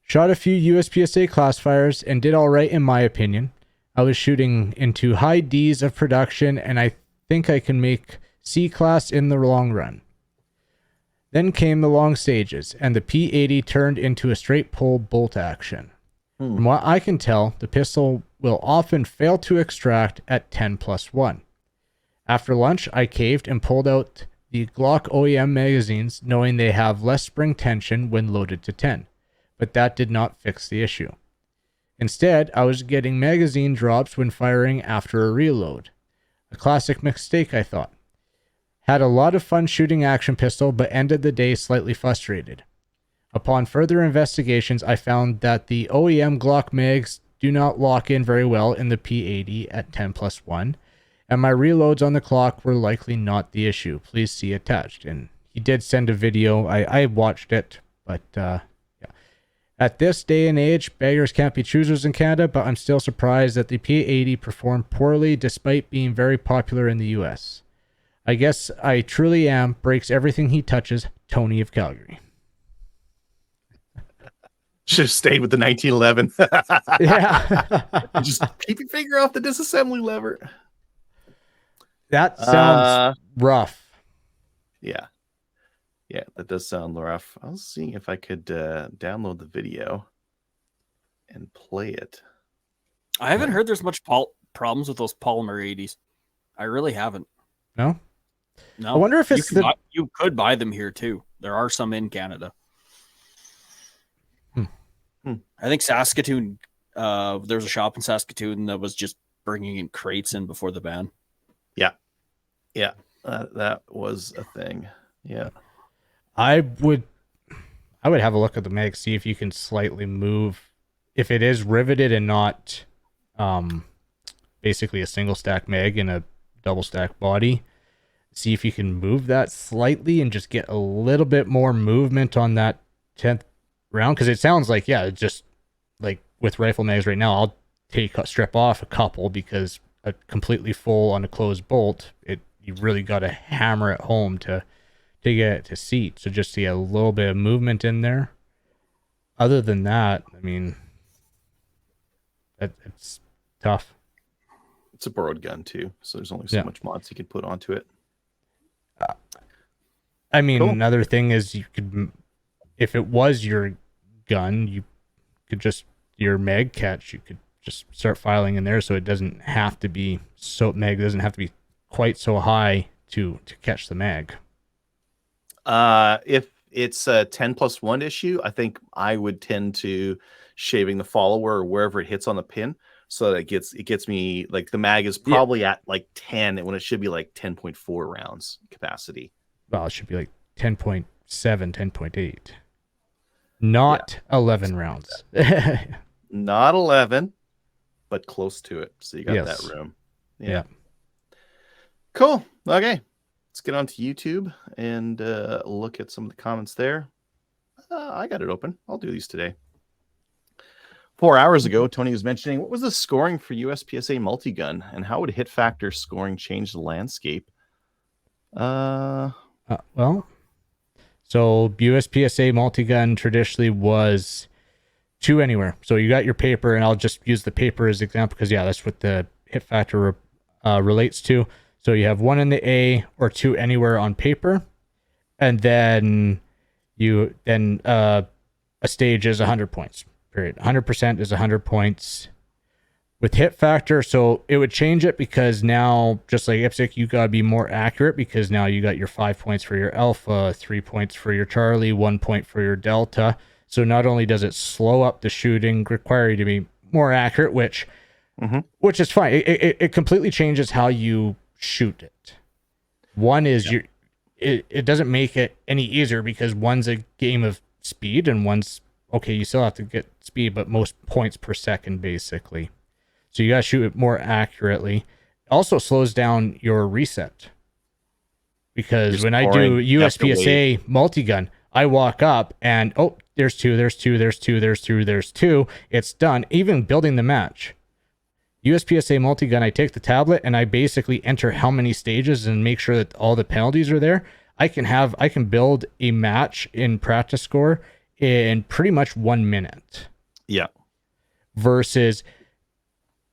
Shot a few USPSA class fires and did alright in my opinion. I was shooting into high Ds of production and I think I can make C class in the long run. Then came the long stages and the P80 turned into a straight pull bolt action. From what I can tell, the pistol will often fail to extract at 10+1. After lunch, I caved and pulled out the Glock OEM magazines, knowing they have less spring tension when loaded to 10, but that did not fix the issue. Instead, I was getting magazine drops when firing after a reload. A classic mistake, I thought. Had a lot of fun shooting action pistol, but ended the day slightly frustrated. Upon further investigations, I found that the OEM Glock mags do not lock in very well in the P80 at 10+1, and my reloads on the clock were likely not the issue. Please see attached. And he did send a video. I watched it, but yeah. At this day and age, beggars can't be choosers in Canada, but I'm still surprised that the P80 performed poorly despite being very popular in the US. I guess I truly am, breaks everything he touches, Tony of Calgary. Should have stayed with the 1911. Yeah. Just keep your finger off the disassembly lever. That sounds rough. Yeah. Yeah, that does sound rough. I was seeing if I could download the video and play it. I haven't heard there's much problems with those polymer 80s. I really haven't. No? No. I wonder if it's you could buy them here too. There are some in Canada. I think Saskatoon, there's a shop in Saskatoon that was just bringing in crates in before the ban. Yeah. Yeah. That was a thing. Yeah. I would have a look at the mag, see if you can slightly move, if it is riveted and not basically a single stack mag in a double stack body. See if you can move that slightly and just get a little bit more movement on that 10th round, because it sounds like, yeah, it's just like with rifle mags right now, I'll strip off a couple because a completely full on a closed bolt, you really got to hammer it home to get it to seat. So just to get a little bit of movement in there. Other than that, I mean, it's tough. It's a borrowed gun too, so there's only so much mods you can put onto it. I mean, Cool. Another thing is you could, if it was your gun, you could just, your mag catch, you could just start filing in there, so it doesn't have to be mag doesn't have to be quite so high to catch the mag. If it's a 10+1 issue, I think I would tend to shaving the follower or wherever it hits on the pin, so that it gets me, like, the mag is probably at like 10 when it should be like 10.4 rounds capacity. Well, it should be like 10.7, 10.8. Not 11 rounds. Not 11, but close to it. So you got that room. Yeah. Cool. Okay. Let's get on to YouTube and look at some of the comments there. I got it open. I'll do these today. 4 hours ago, Tony was mentioning, what was the scoring for USPSA multi-gun, and how would hit factor scoring change the landscape? Well, so USPSA multi-gun traditionally was 2 anywhere. So you got your paper, and I'll just use the paper as example because, that's what the hit factor relates to. So you have 1 in the A or 2 anywhere on paper, and then a stage is 100 points. Period. 100% is 100 points. With hit factor, so it would change it because now, just like IPSC, you gotta be more accurate because now you got your 5 points for your Alpha, 3 points for your Charlie, 1 point for your Delta. So not only does it slow up the shooting, require you to be more accurate, which is fine. It completely changes how you shoot it. One is it doesn't make it any easier because one's a game of speed and one's you still have to get speed, but most points per second basically. So you gotta shoot it more accurately. It also slows down your reset. Because when I do USPSA multi-gun, I walk up and there's two. It's done. Even building the match. USPSA multi-gun, I take the tablet and I basically enter how many stages and make sure that all the penalties are there. I can build a match in practice score in pretty much 1 minute. Yeah. Versus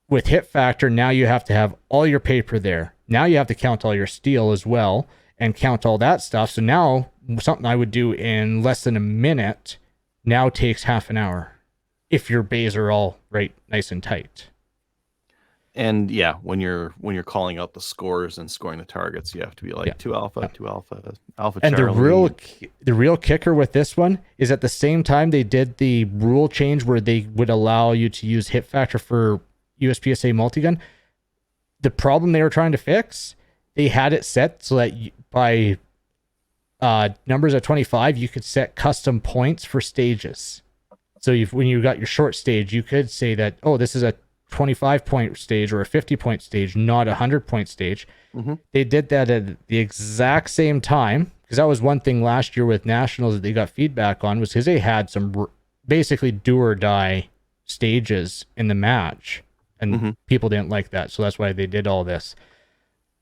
with hit factor, now you have to have all your paper there. Now you have to count all your steel as well and count all that stuff. So now something I would do in less than a minute now takes half an hour if your bays are all right, nice and tight. And when you're calling out the scores and scoring the targets, you have to be like 2 alpha, 2 alpha, alpha. And Charlie. the real kicker with this one is at the same time they did the rule change where they would allow you to use hit factor for USPSA multi-gun. The problem they were trying to fix, they had it set so that by numbers at 25, you could set custom points for stages. So when you got your short stage, you could say that, this is a 25-point stage or a 50-point stage, not a 100-point stage. They did that at the exact same time, because that was one thing last year with Nationals that they got feedback on, was because they had some basically do or die stages in the match, and people didn't like that, so that's why they did all this.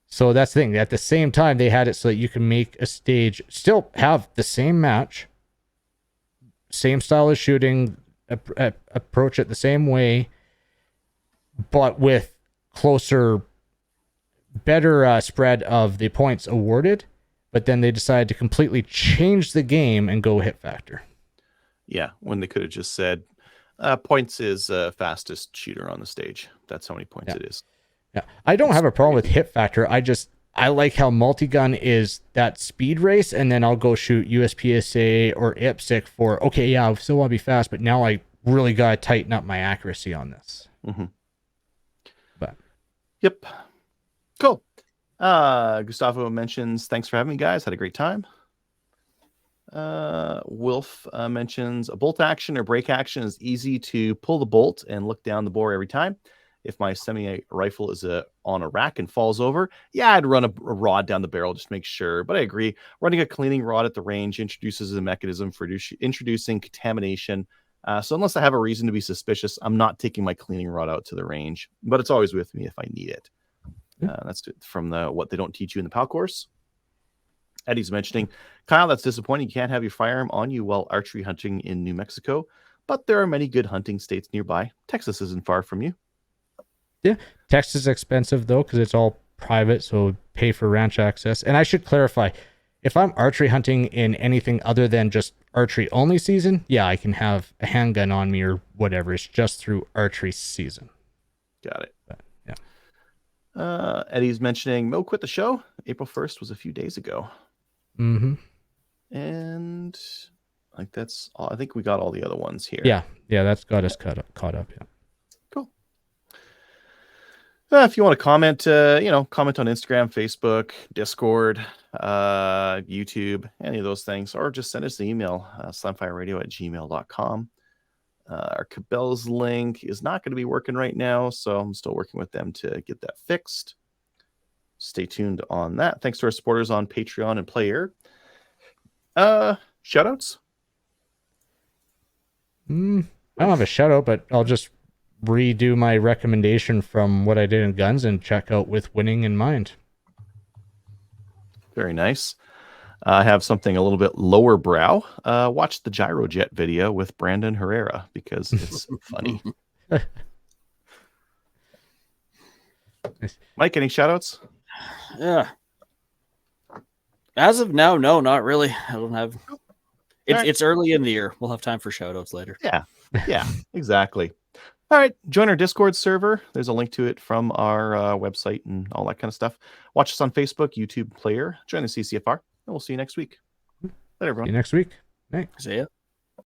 So that's the thing. At the same time, they had it so that you can make a stage, still have the same match, same style of shooting, approach it the same way, but with better spread of the points awarded. But then they decided to completely change the game and go hit factor. Yeah, when they could have just said points is fastest shooter on the stage. That's how many points it is. Yeah, I don't have a problem with hit factor. I like how multi-gun is that speed race, and then I'll go shoot USPSA or IPSC for, I still want to be fast, but now I really got to tighten up my accuracy on this. But yep. Cool. Gustavo mentions, thanks for having me, guys. Had a great time. Wolf mentions, a bolt action or break action is easy to pull the bolt and look down the bore every time. If my semi rifle is on a rack and falls over, I'd run a rod down the barrel just to make sure. But I agree, running a cleaning rod at the range introduces a mechanism for introducing contamination. So unless I have a reason to be suspicious, I'm not taking my cleaning rod out to the range. But it's always with me if I need it. That's from what they don't teach you in the PAL course. Eddie's mentioning, Kyle, that's disappointing. You can't have your firearm on you while archery hunting in New Mexico. But there are many good hunting states nearby. Texas isn't far from you. Text is expensive though because it's all private, so pay for ranch access. And I should clarify, if I'm archery hunting in anything other than just archery only season, yeah, I can have a handgun on me or whatever. It's just through archery season. Got it. But, yeah. Eddie's mentioning Mo quit the show. April 1st was a few days ago. Mm-hmm. And like that's all. I think we got all the other ones here. Yeah, that's got us caught up. Yeah. Cool. If you want to comment, comment on Instagram, Facebook, Discord, YouTube, any of those things, or just send us an email, slamfireradio@gmail.com. Our Cabela's link is not going to be working right now, so I'm still working with them to get that fixed. Stay tuned on that. Thanks to our supporters on Patreon and Player. Shoutouts? I don't have a shout out, but I'll just redo my recommendation from what I did in guns and check out With Winning in Mind. Very nice. I have something a little bit lower brow. Watch the Gyrojet video with Brandon Herrera because it's funny. Mike, any shoutouts? Yeah. As of now, no, not really. I don't have. It's early in the year. We'll have time for shoutouts later. Yeah, exactly. All right, join our Discord server. There's a link to it from our website and all that kind of stuff. Watch us on Facebook, YouTube, Player. Join the CCFR, and we'll see you next week. Later, everyone. See you next week. See ya.